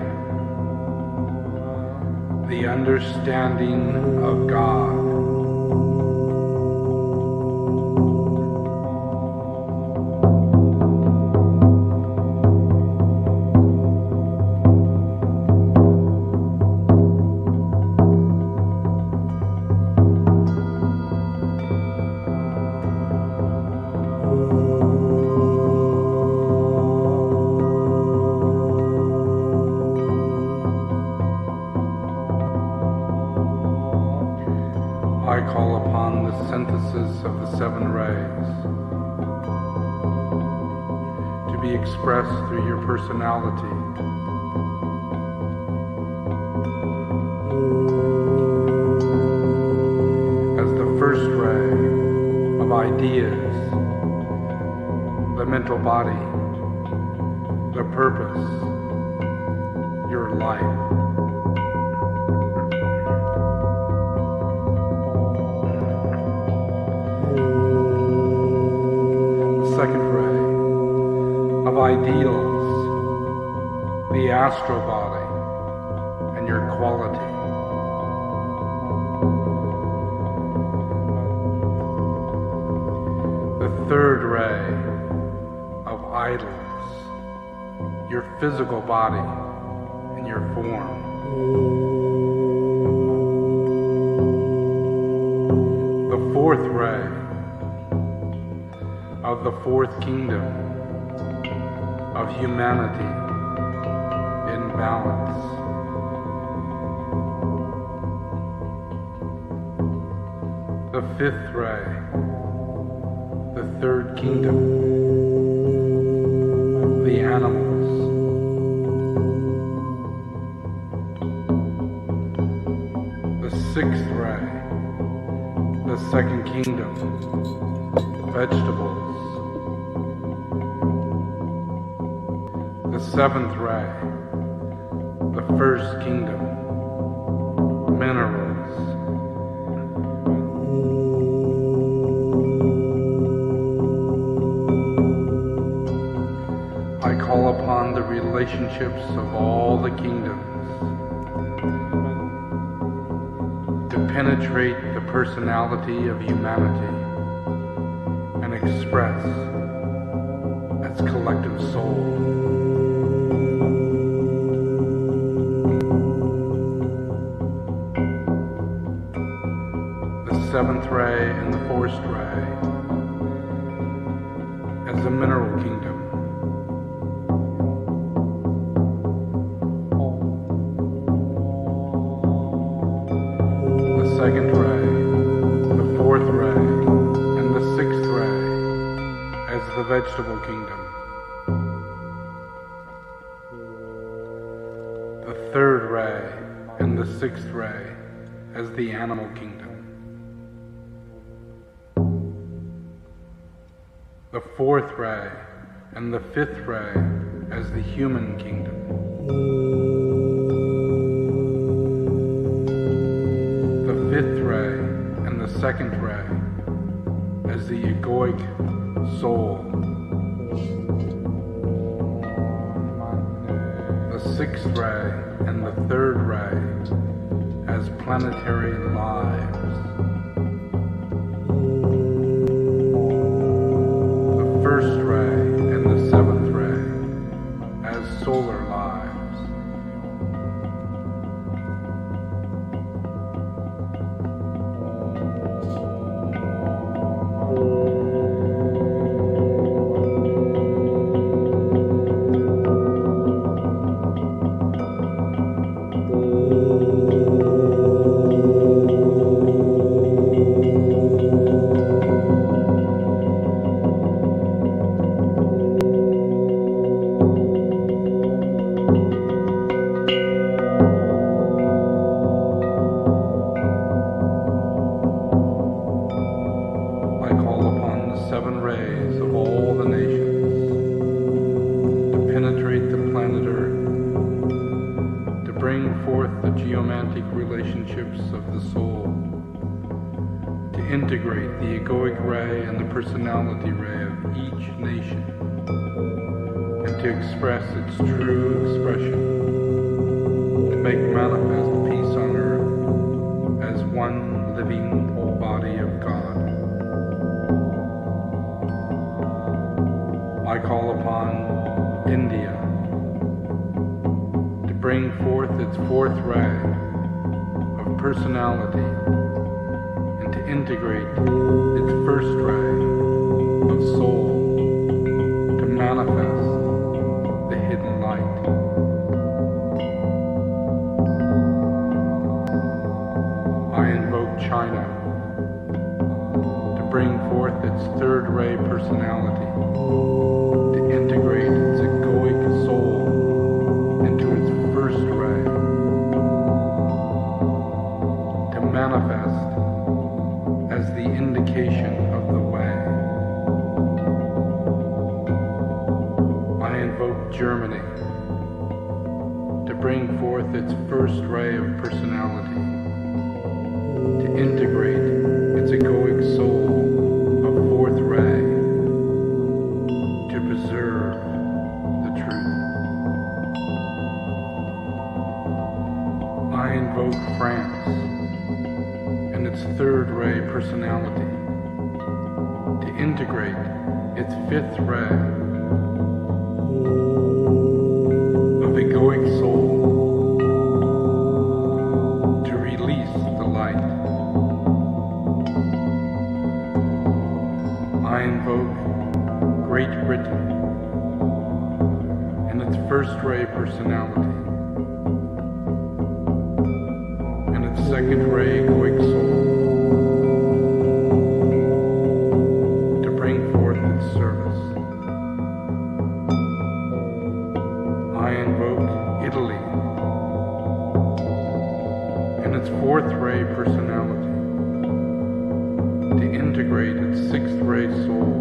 the understanding of God. I call upon the synthesis of the seven rays to be expressed through your personality. As the first ray of ideas, the mental body, the purpose, your life. Second ray of ideals, the astral body and your quality. The third ray of idols, your physical body and your form. The fourth ray of the fourth kingdom of humanity in balance. The fifth ray, the third kingdom, the animals. The sixth ray, the second kingdom, vegetables. The seventh ray, the first kingdom, minerals. relationships of all the kingdoms, to penetrate the personality of humanity and express its collective soul. The seventh ray and the fourth ray as the mineral kingdom. The second ray, the fourth ray, and the sixth ray as the vegetable kingdom. The third ray and the sixth ray as the animal kingdom. The fourth ray and the fifth ray as the human kingdom. The fifth ray and the second ray as the egoic soul. The sixth ray and the third ray as planetary lives. First ray and the seventh ray as solar lives. Integrate the egoic ray and the personality ray of each nation, and to express its true expression, to make manifest peace on earth as one living body of God. I call upon India to bring forth its fourth ray of personality, integrate its first ray of soul to manifest the hidden light. I invoke China to bring forth its third ray personality, to integrate its egoic soul into its first ray, to manifest as the indication of the way. I invoke Germany to bring forth its first ray of personality, to integrate its egoic soul of fourth ray, to preserve the truth. I invoke France and its third ray personality, to integrate its fifth ray of egoic soul, to release the light. I invoke Great Britain and its first ray personality, and its second ray egoic soul, to bring forth its service. I invoke Italy and its fourth ray personality, to integrate its sixth ray soul,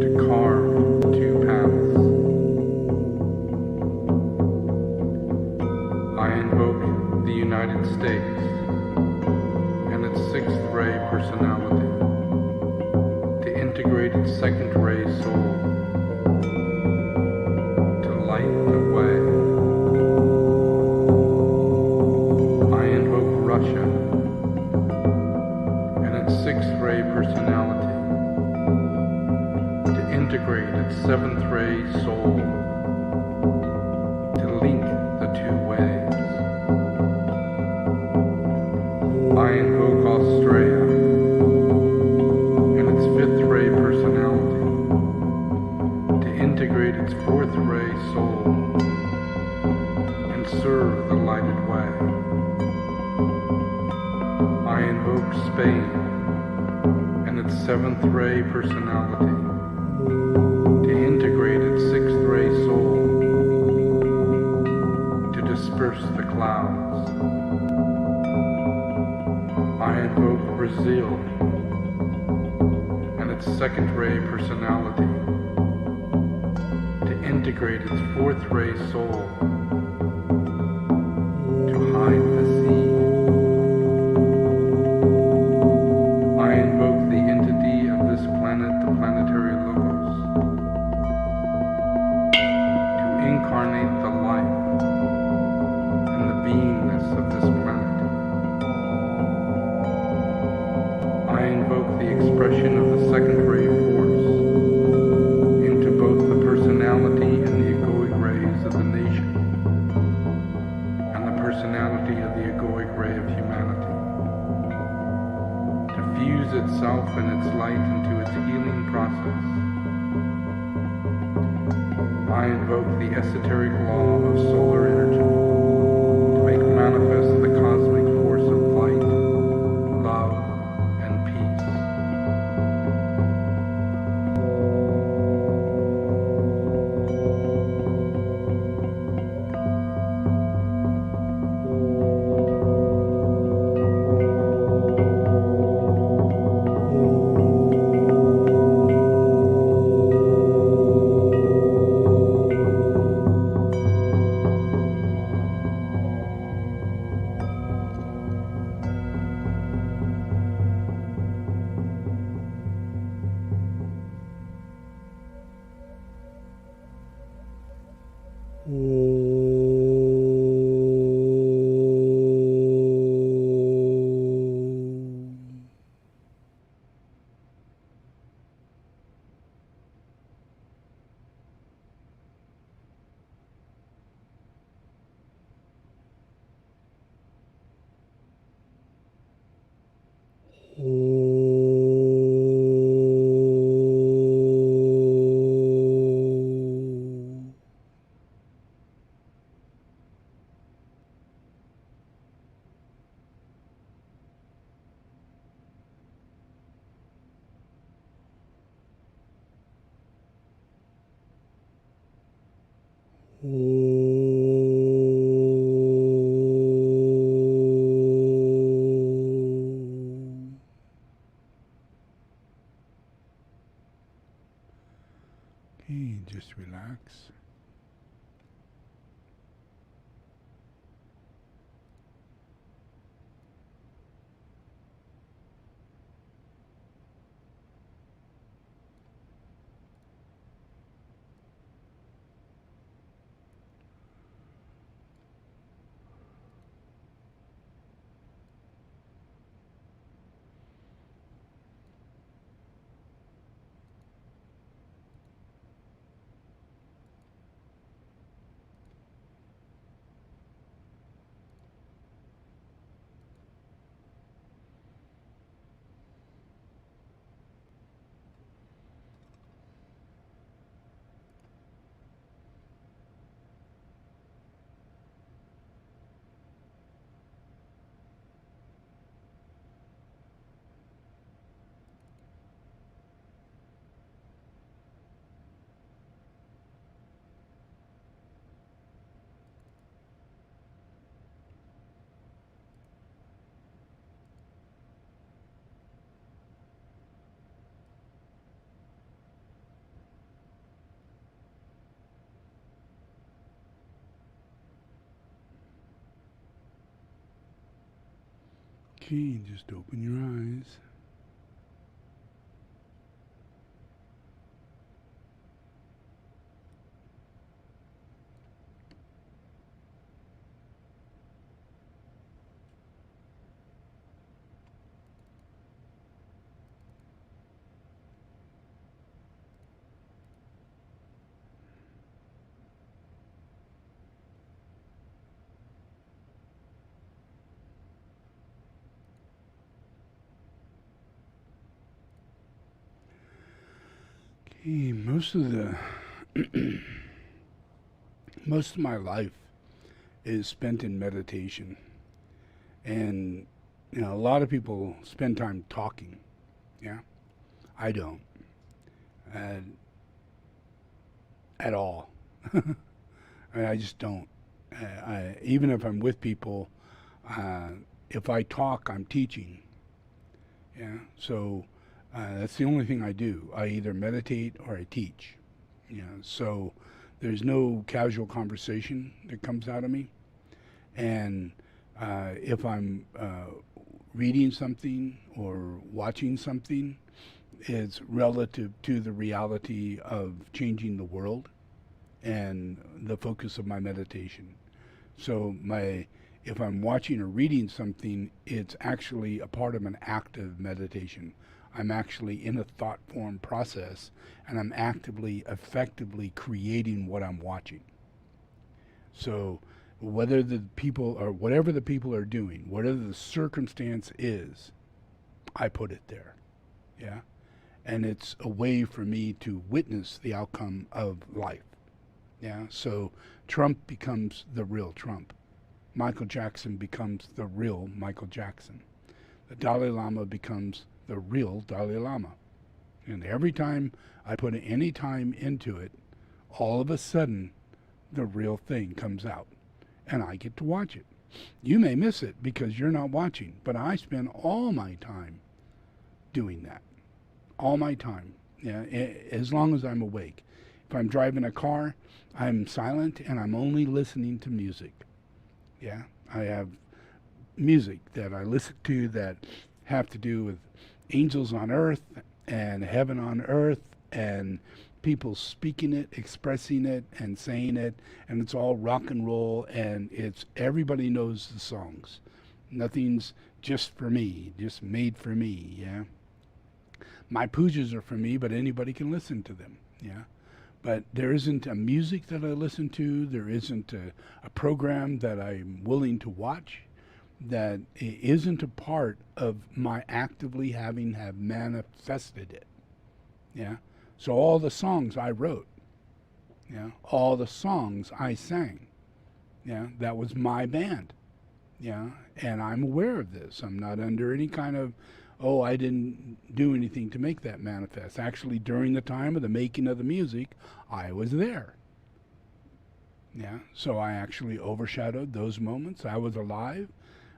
to carve the two paths. I invoke the United States and its sixth ray personality, to integrate its second ray soul, seventh ray soul to link the two ways. I invoke Australia and its fifth ray personality to integrate its fourth ray soul and serve the lighted way. I invoke Spain and its seventh ray personality to integrate its sixth ray soul to disperse the clouds. I invoke Brazil and its second ray personality to integrate its fourth ray soul to hide the sea. I invoke the entity of this planet, the planetary logos, to incarnate the life and the beingness of this planet. I invoke the expression of the second ray force into both the personality and the egoic rays of the nation and the personality of the egoic ray of humanity, to fuse itself and its light into its healing process. I invoke the esoteric law of solar energy to make manifest the cosmic force of light, love, and peace. Okay, just relax. Okay, just open your eyes. Most of the most of my life is spent in meditation, and a lot of people spend time talking. Yeah, I don't at all. I just don't. Even if I'm with people, if I talk, I'm teaching. Yeah, so that's the only thing I do. I either meditate or I teach. So there's no casual conversation that comes out of me. And if I'm reading something or watching something, it's relative to the reality of changing the world and the focus of my meditation. So if I'm watching or reading something, it's actually a part of an active meditation. I'm actually in a thought form process, and I'm actively, effectively creating what I'm watching. So whether the people or whatever the people are doing, whatever the circumstance is, I put it there. Yeah. And it's a way for me to witness the outcome of life. Yeah. So Trump becomes the real Trump. Michael Jackson becomes the real Michael Jackson. The Dalai Lama becomes the real Dalai Lama. And every time I put any time into it, all of a sudden, the real thing comes out. And I get to watch it. You may miss it because you're not watching, but I spend all my time doing that. All my time, as long as I'm awake. If I'm driving a car, I'm silent and I'm only listening to music. Yeah, I have music that I listen to that have to do with angels on earth and heaven on earth and people speaking it, expressing it, and saying it, and it's all rock and roll, and it's everybody knows the songs. Nothing's just for me, just made for me. Yeah. My pujas are for me, but anybody can listen to them. Yeah. But there isn't a music that I listen to. There isn't a program that I'm willing to watch that isn't a part of my actively have manifested it. Yeah. So all the songs I wrote, yeah, all the songs I sang, yeah, that was my band. Yeah. And I'm aware of this. I'm not under any kind of, oh, I didn't do anything to make that manifest. Actually, during the time of the making of the music, I was there. Yeah, so I actually overshadowed those moments. I was alive.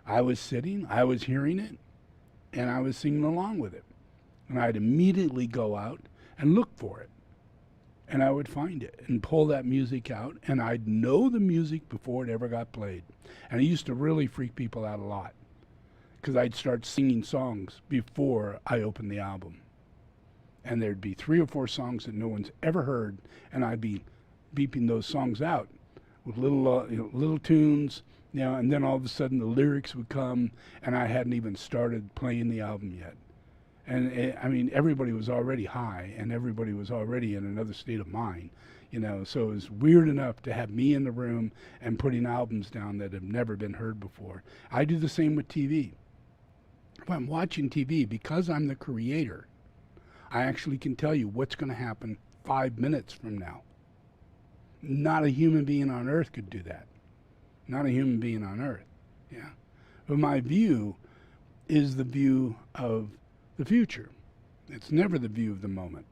I was sitting. I was hearing it. And I was singing along with it. And I'd immediately go out and look for it. And I would find it and pull that music out. And I'd know the music before it ever got played. And it used to really freak people out a lot, because I'd start singing songs before I opened the album. And there'd be 3 or 4 songs that no one's ever heard, and I'd be beeping those songs out with little tunes, and then all of a sudden the lyrics would come, and I hadn't even started playing the album yet. And everybody was already high, and everybody was already in another state of mind, so it was weird enough to have me in the room and putting albums down that have never been heard before. I do the same with TV. If I'm watching TV, because I'm the creator, I actually can tell you what's going to happen 5 minutes from now. Not a human being on earth could do that. Not a human being on earth. Yeah. But my view is the view of the future. It's never the view of the moment.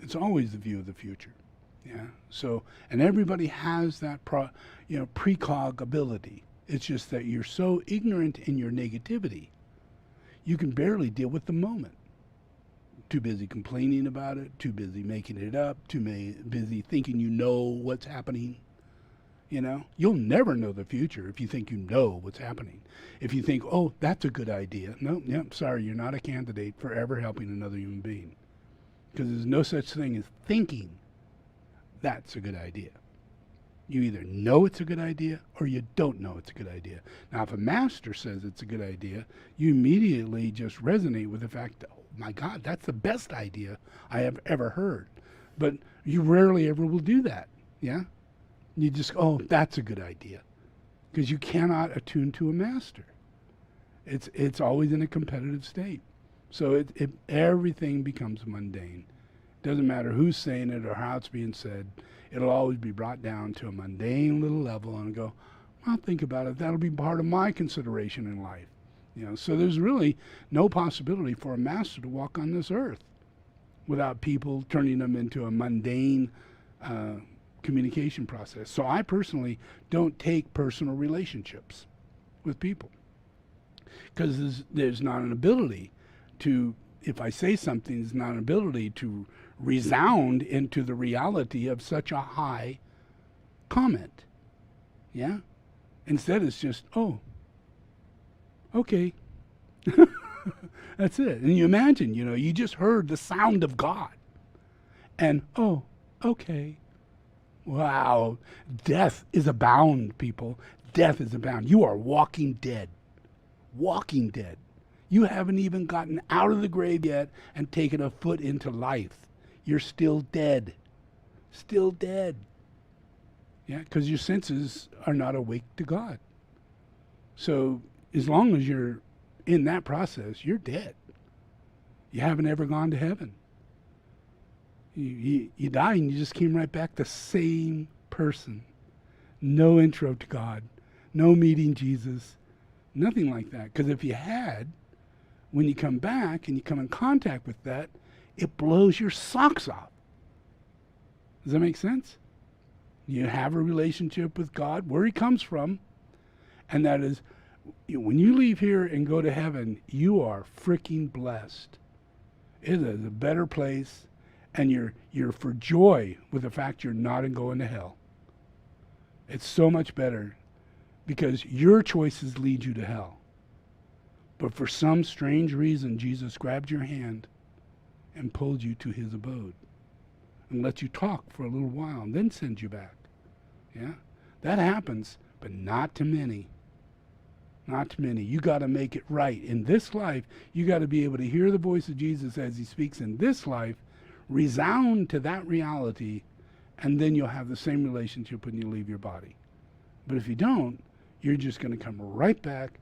It's always the view of the future. Yeah. So, and everybody has that precog ability. It's just that you're so ignorant in your negativity, you can barely deal with the moment. Too busy complaining about it, too busy making it up, too busy thinking you know what's happening. You'll never know the future if you think you know what's happening. If you think, oh, that's a good idea. No, sorry, you're not a candidate for ever helping another human being. Because there's no such thing as thinking that's a good idea. You either know it's a good idea or you don't know it's a good idea. Now, if a master says it's a good idea, you immediately just resonate with the fact that, oh my God, that's the best idea I have ever heard. But you rarely ever will do that. Yeah? You just, oh, that's a good idea. Because you cannot attune to a master. It's always in a competitive state. So everything becomes mundane. Doesn't matter who's saying it or how it's being said. It'll always be brought down to a mundane little level and go, well, think about it. That'll be part of my consideration in life. So there's really no possibility for a master to walk on this earth without people turning them into a mundane communication process. So I personally don't take personal relationships with people because there's not an ability to, if I say something, there's not an ability to resound into the reality of such a high comment. Yeah? Instead it's just, oh, okay. That's it. And you imagine, you just heard the sound of God. And, oh, okay. Wow. Death is abound, people. Death is abound. You are walking dead. Walking dead. You haven't even gotten out of the grave yet and taken a foot into life. You're still dead. Still dead. Yeah, because your senses are not awake to God. So as long as you're in that process, you're dead. You haven't ever gone to heaven. You die and you just came right back the same person. No intro to God. No meeting Jesus. Nothing like that. Because if you had, when you come back and you come in contact with that, it blows your socks off. Does that make sense? You have a relationship with God, where he comes from, and that is, when you leave here and go to heaven, you are freaking blessed. It is a better place, and you're for joy with the fact you're not going to hell. It's so much better because your choices lead you to hell. But for some strange reason, Jesus grabbed your hand and pulled you to his abode and let you talk for a little while and then send you back. Yeah? That happens, but not to many. Not to many. You got to make it right. In this life, you got to be able to hear the voice of Jesus as he speaks in this life, resound to that reality, and then you'll have the same relationship when you leave your body. But if you don't, you're just going to come right back,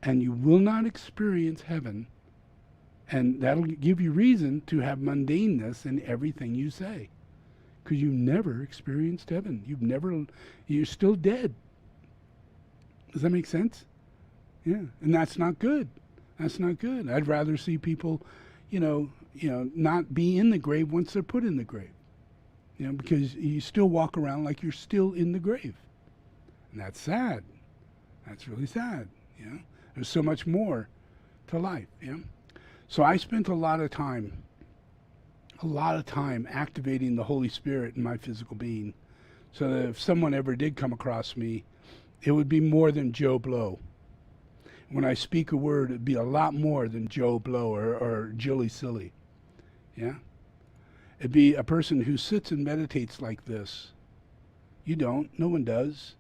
and you will not experience heaven, and that'll give you reason to have mundaneness in everything you say, because you've never experienced heaven. You're still dead. Does that make sense? Yeah, and that's not good. That's not good. I'd rather see people, not be in the grave once they're put in the grave. Because you still walk around like you're still in the grave. And that's sad. That's really sad. There's so much more to life. So I spent a lot of time activating the Holy Spirit in my physical being, so that if someone ever did come across me, it would be more than Joe Blow. When I speak a word, it'd be a lot more than Joe Blow or Jilly Silly. Yeah? It'd be a person who sits and meditates like this. You don't. No one does.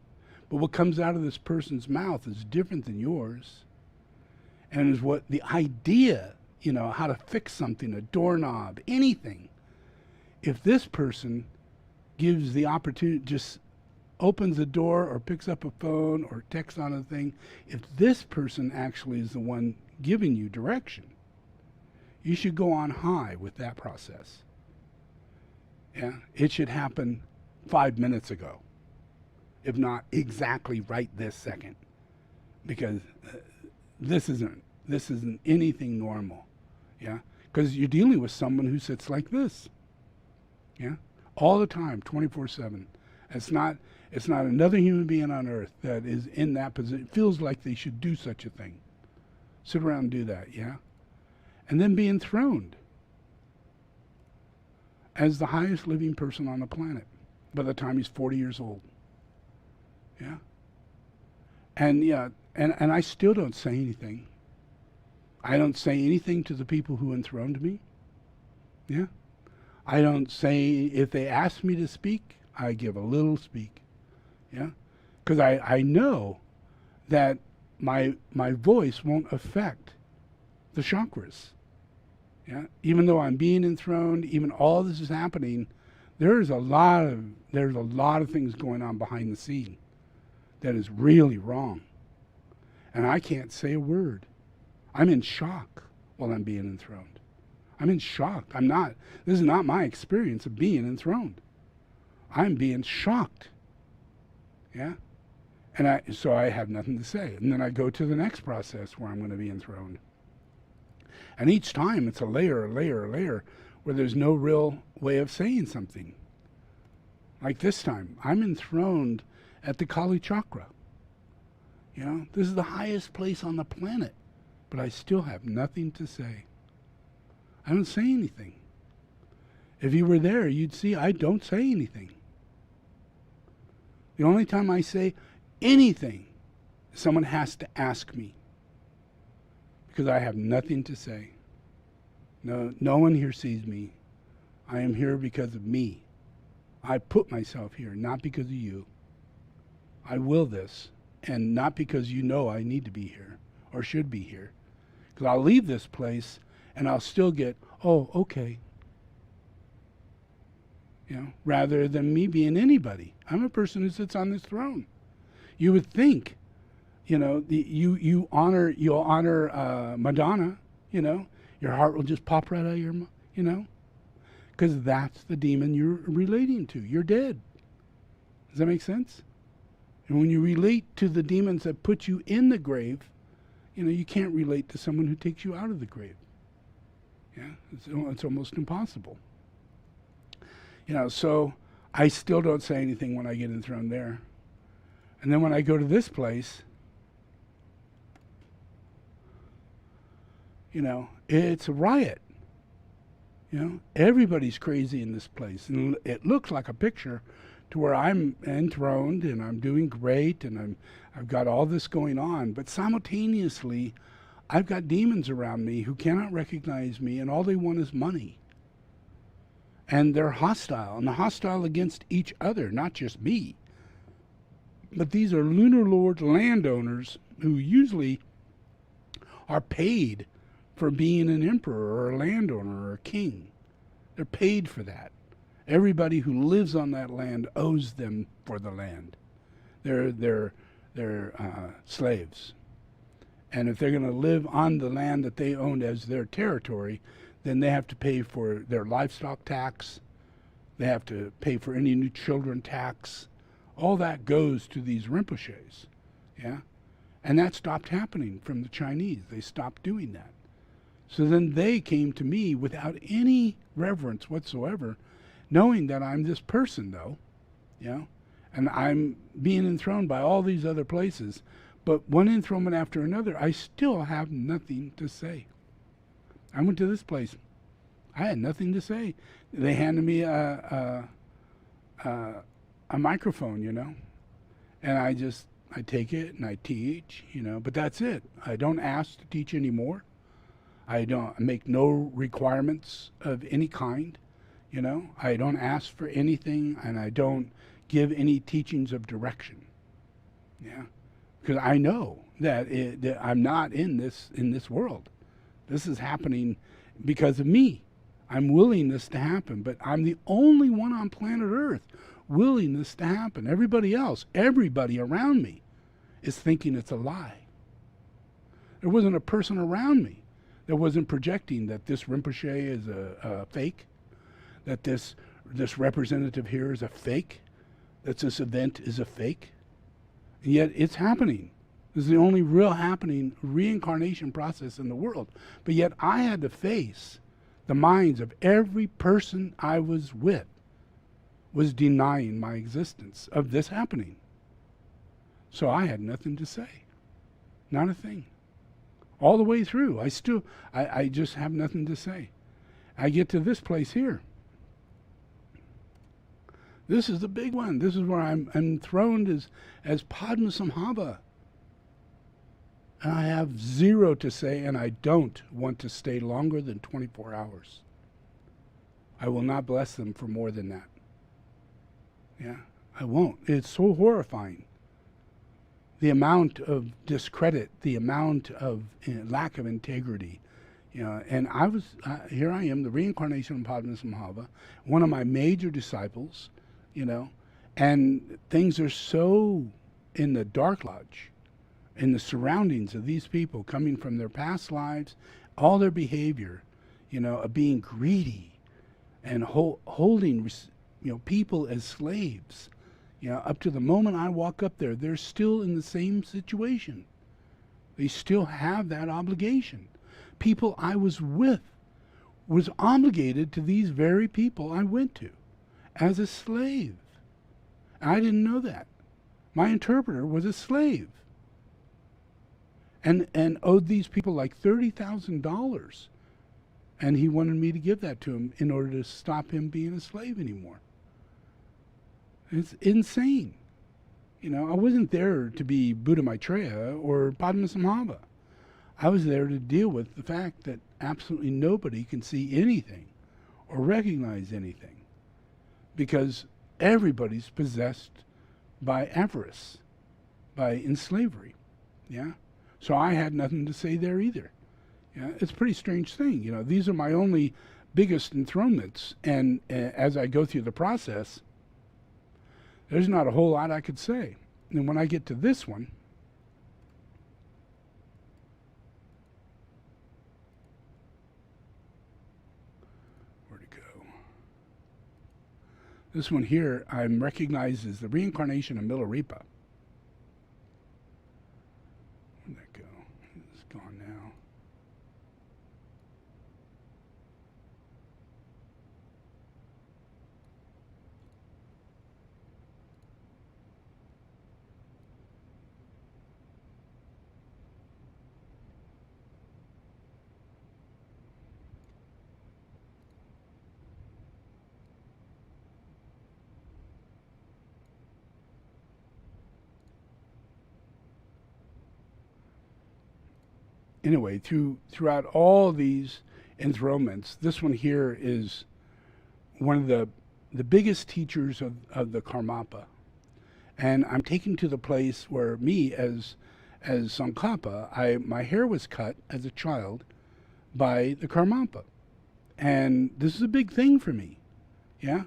But what comes out of this person's mouth is different than yours. And is what the idea, how to fix something, a doorknob, anything. If this person gives the opportunity, just opens the door or picks up a phone or texts on a thing, if this person actually is the one giving you direction, you should go on high with that process. Yeah, it should happen 5 minutes ago, if not exactly right this second, because this isn't anything normal. Yeah, because you're dealing with someone who sits like this. Yeah, all the time, 24/7. It's not another human being on earth that is in that position. It feels like they should do such a thing. Sit around and do that, yeah? And then be enthroned as the highest living person on the planet by the time he's 40 years old. Yeah? And I still don't say anything. I don't say anything to the people who enthroned me. Yeah? I don't say, if they ask me to speak, I give a little speak. Yeah? Because I know that my voice won't affect the chakras. Yeah? Even though I'm being enthroned, even all this is happening, there's a lot of things going on behind the scene that is really wrong. And I can't say a word. I'm in shock while I'm being enthroned. I'm in shock. This is not my experience of being enthroned. I'm being shocked. Yeah? So I have nothing to say. And then I go to the next process where I'm going to be enthroned. And each time it's a layer, where there's no real way of saying something. Like this time, I'm enthroned at the Kali chakra. You know, this is the highest place on the planet, but I still have nothing to say. I don't say anything. If you were there, you'd see I don't say anything. The only time I say anything, someone has to ask me, because I have nothing to say. No one here sees me. I am here because of me. I put myself here, not because of you. I will this, and not because you know I need to be here or should be here. Because I'll leave this place and I'll still get, oh, okay. You know, rather than me being anybody. I'm a person who sits on this throne. You would think, you know, you'll honor Madonna, you know, your heart will just pop right out of your, you know, because that's the demon you're relating to. You're dead. Does that make sense? And when you relate to the demons that put you in the grave, you know, you can't relate to someone who takes you out of the grave. Yeah, it's almost impossible. You know, so I still don't say anything when I get enthroned there. And then when I go to this place, you know, it's a riot. You know, everybody's crazy in this place. And it looks like a picture to where I'm enthroned and I'm doing great and I've got all this going on. But simultaneously, I've got demons around me who cannot recognize me, and all they want is money. And they're hostile, and they're hostile against each other, not just me. But these are lunar lord landowners who usually are paid for being an emperor or a landowner or a king. They're paid for that. Everybody who lives on that land owes them for the land. They're slaves. And if they're going to live on the land that they owned as their territory, then they have to pay for their livestock tax. They have to pay for any new children tax. All that goes to these Rinpoches. Yeah? And that stopped happening from the Chinese. They stopped doing that. So then they came to me without any reverence whatsoever, knowing that I'm this person, though, you know, and I'm being enthroned by all these other places. But one enthronement after another, I still have nothing to say. I went to this place. I had nothing to say. They handed me a microphone, you know, and I take it and I teach, you know, but that's it. I don't ask to teach anymore. I make no requirements of any kind, you know. I don't ask for anything, and I don't give any teachings of direction. Yeah, because I know that I'm not in this world. This is happening because of me. I'm willing this to happen, but I'm the only one on planet Earth willing this to happen. Everybody else, everybody around me is thinking it's a lie. There wasn't a person around me that wasn't projecting that this Rinpoche is a fake, that this representative here is a fake, that this event is a fake. And yet it's happening. This is the only real happening reincarnation process in the world. But yet I had to face the minds of every person I was with was denying my existence of this happening. So I had nothing to say. Not a thing. All the way through. I just have nothing to say. I get to this place here. This is the big one. This is where I'm enthroned as Padmasambhava. And I have zero to say, and I don't want to stay longer than 24 hours. I will not bless them for more than that. Yeah, I won't. It's so horrifying. The amount of discredit, the amount of lack of integrity, you know. And here I am, the reincarnation of Padmasambhava, one of my major disciples, you know, and things are so in the dark lodge, in the surroundings of these people coming from their past lives, all their behavior, of being greedy and holding, people as slaves. Up to the moment I walk up there, they're still in the same situation. They still have that obligation. People I was with was obligated to these very people I went to as a slave. I didn't know that. My interpreter was a slave and owed these people like $30,000. And he wanted me to give that to him in order to stop him being a slave anymore. It's insane. I wasn't there to be Buddha Maitreya or Padmasambhava. I was there to deal with the fact that absolutely nobody can see anything or recognize anything because everybody's possessed by avarice, by enslavery. Yeah? So I had nothing to say there either. Yeah? It's a pretty strange thing. These are my only biggest enthronements, and as I go through the process, there's not a whole lot I could say. And when I get to this one, where'd it go? This one here, I'm recognized as the reincarnation of Milarepa. Where'd that go? It's gone now. Anyway, throughout all these enthronements, this one here is one of the biggest teachers of the Karmapa. And I'm taken to the place where me, as Tsongkhapa, my hair was cut as a child by the Karmapa. And this is a big thing for me, yeah?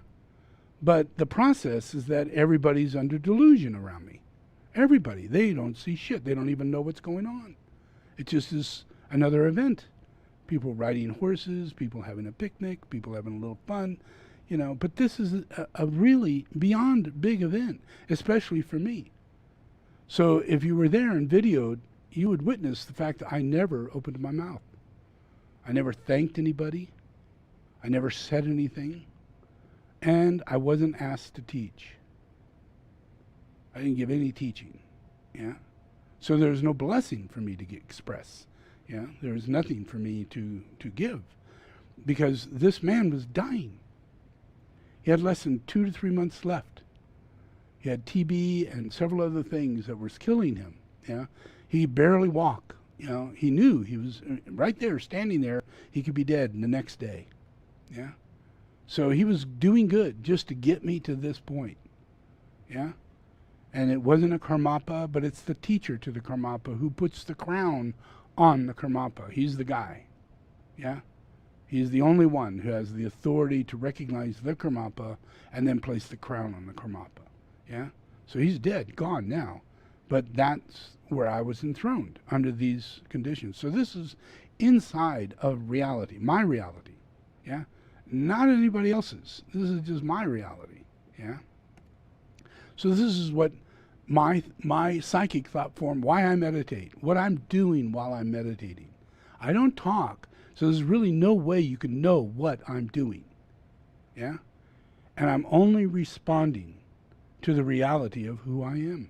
But the process is that everybody's under delusion around me. Everybody. They don't see shit. They don't even know what's going on. It just is another event. People riding horses, people having a picnic, people having a little fun, But this is a really beyond big event, especially for me. So if you were there and videoed, you would witness the fact that I never opened my mouth. I never thanked anybody. I never said anything. And I wasn't asked to teach. I didn't give any teaching, yeah? So there's no blessing for me to express. Yeah, there's nothing for me to give because this man was dying. He had less than 2 to 3 months left. He had TB and several other things that were killing him. Yeah, he could barely walk. He knew he was right there, standing there. He could be dead the next day. Yeah, so he was doing good just to get me to this point. Yeah. And it wasn't a Karmapa, but it's the teacher to the Karmapa who puts the crown on the Karmapa. He's the guy. Yeah? He's the only one who has the authority to recognize the Karmapa and then place the crown on the Karmapa. Yeah? So he's dead, gone now. But that's where I was enthroned under these conditions. So this is inside of reality, my reality. Yeah? Not anybody else's. This is just my reality. Yeah? So this is what my psychic thought form, why I meditate, what I'm doing while I'm meditating. I don't talk, so there's really no way you can know what I'm doing. Yeah? And I'm only responding to the reality of who I am.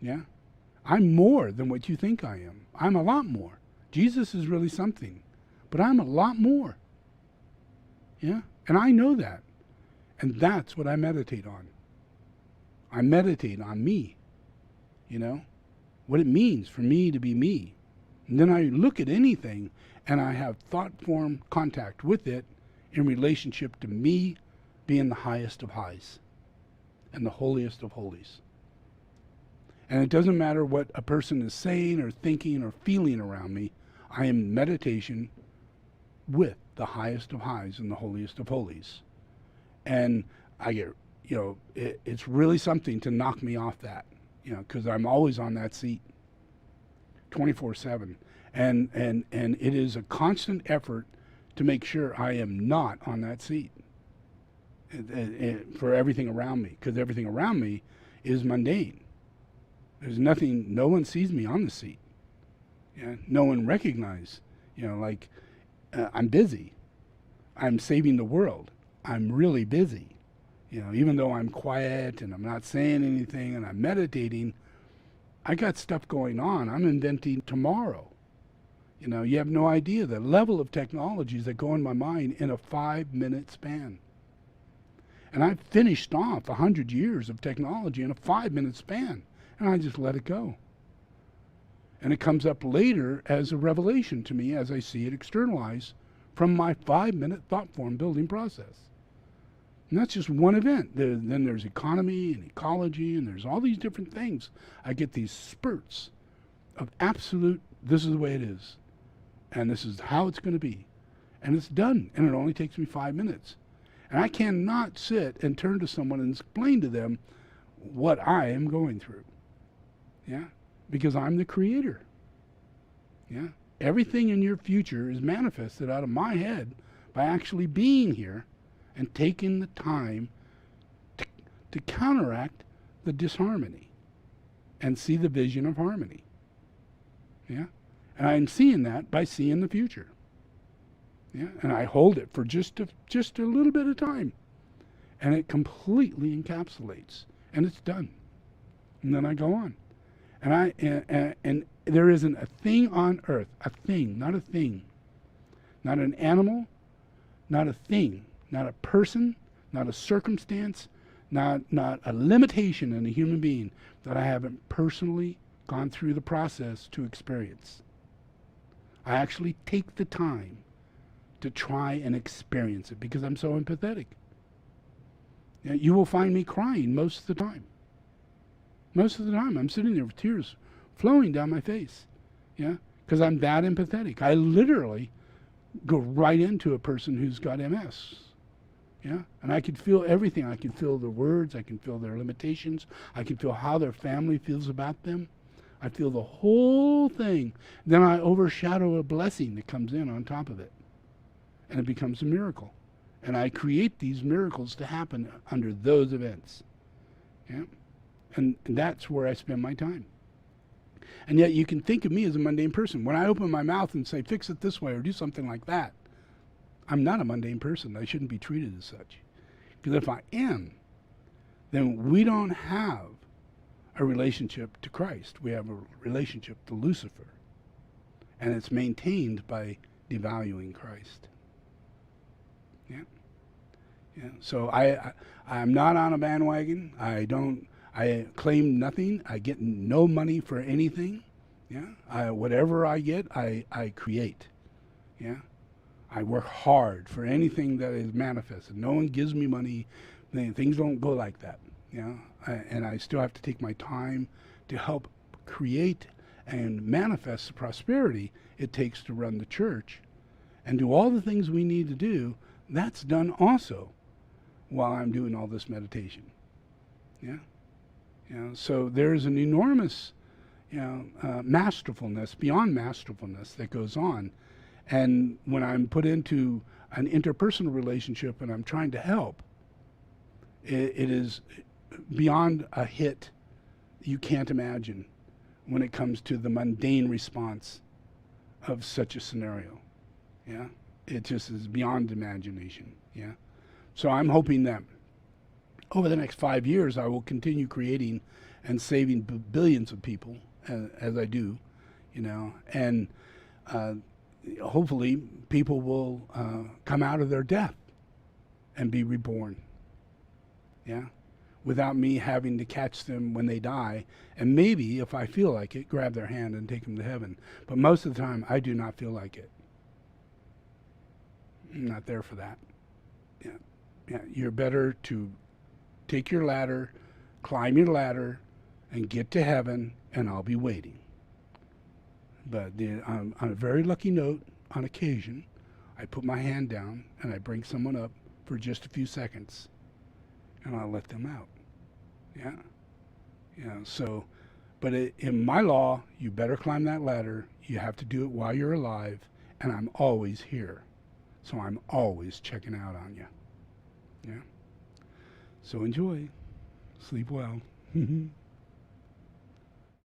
Yeah? I'm more than what you think I am. I'm a lot more. Jesus is really something, but I'm a lot more. Yeah? And I know that. And that's what I meditate on. I meditate on me, what it means for me to be me. And then I look at anything and I have thought form contact with it in relationship to me being the highest of highs and the holiest of holies. And it doesn't matter what a person is saying or thinking or feeling around me. I am in meditation with the highest of highs and the holiest of holies. And I get, it's really something to knock me off that, because I'm always on that seat 24/7. And it is a constant effort to make sure I am not on that seat for everything around me, because everything around me is mundane. There's nothing, no one sees me on the seat. Yeah? No one recognizes, like, I'm busy. I'm saving the world. I'm really busy. Even though I'm quiet and I'm not saying anything and I'm meditating, I got stuff going on. I'm inventing tomorrow. You have no idea the level of technologies that go in my mind in a 5-minute span. And I've finished off 100 years of technology in a 5-minute span, and I just let it go. And it comes up later as a revelation to me as I see it externalized from my 5-minute thought form building process. And that's just one event. Then there's economy and ecology, and there's all these different things. I get these spurts of absolute, this is the way it is, and this is how it's going to be. And it's done, and it only takes me 5 minutes. And I cannot sit and turn to someone and explain to them what I am going through. Yeah? Because I'm the creator. Yeah? Everything in your future is manifested out of my head by actually being here and taking the time to counteract the disharmony and see the vision of harmony. Yeah? And I'm seeing that by seeing the future. Yeah? And I hold it for just a little bit of time. And it completely encapsulates. And it's done. And then I go on. And there isn't a thing on earth, a thing, not a thing, not an animal, not a thing, not a person, not a circumstance, not a limitation in a human being that I haven't personally gone through the process to experience. I actually take the time to try and experience it because I'm so empathetic. You will find me crying most of the time. Most of the time I'm sitting there with tears flowing down my face. Yeah, because I'm that empathetic. I literally go right into a person who's got MS. Yeah, and I can feel everything. I can feel their words. I can feel their limitations. I can feel how their family feels about them. I feel the whole thing. Then I overshadow a blessing that comes in on top of it. And it becomes a miracle. And I create these miracles to happen under those events. Yeah, and that's where I spend my time. And yet you can think of me as a mundane person. When I open my mouth and say, fix it this way or do something like that, I'm not a mundane person. I shouldn't be treated as such. Because if I am, then we don't have a relationship to Christ. We have a relationship to Lucifer. And it's maintained by devaluing Christ. Yeah. Yeah. So I'm not on a bandwagon. I claim nothing. I get no money for anything. Yeah. Whatever I get, I create. Yeah. I work hard for anything that is manifested. No one gives me money. Things don't go like that. Yeah. And I still have to take my time to help create and manifest the prosperity it takes to run the church and do all the things we need to do. That's done also while I'm doing all this meditation. Yeah. So there's an enormous, masterfulness, beyond masterfulness that goes on. And when I'm put into an interpersonal relationship and I'm trying to help, it is beyond a hit you can't imagine when it comes to the mundane response of such a scenario. Yeah. It just is beyond imagination. Yeah. So I'm hoping that over the next 5 years, I will continue creating and saving billions of people as I do, and hopefully people will come out of their death and be reborn. Yeah. Without me having to catch them when they die, and maybe, if I feel like it, grab their hand and take them to heaven. But most of the time, I do not feel like it. I'm not there for that. Yeah. You're better to take your ladder, climb your ladder, and get to heaven, and I'll be waiting. But on a very lucky note, on occasion, I put my hand down and I bring someone up for just a few seconds, and I'll let them out. Yeah. So, But in my law, you better climb that ladder. You have to do it while you're alive, and I'm always here. So I'm always checking out on you. Yeah? So enjoy. Sleep well.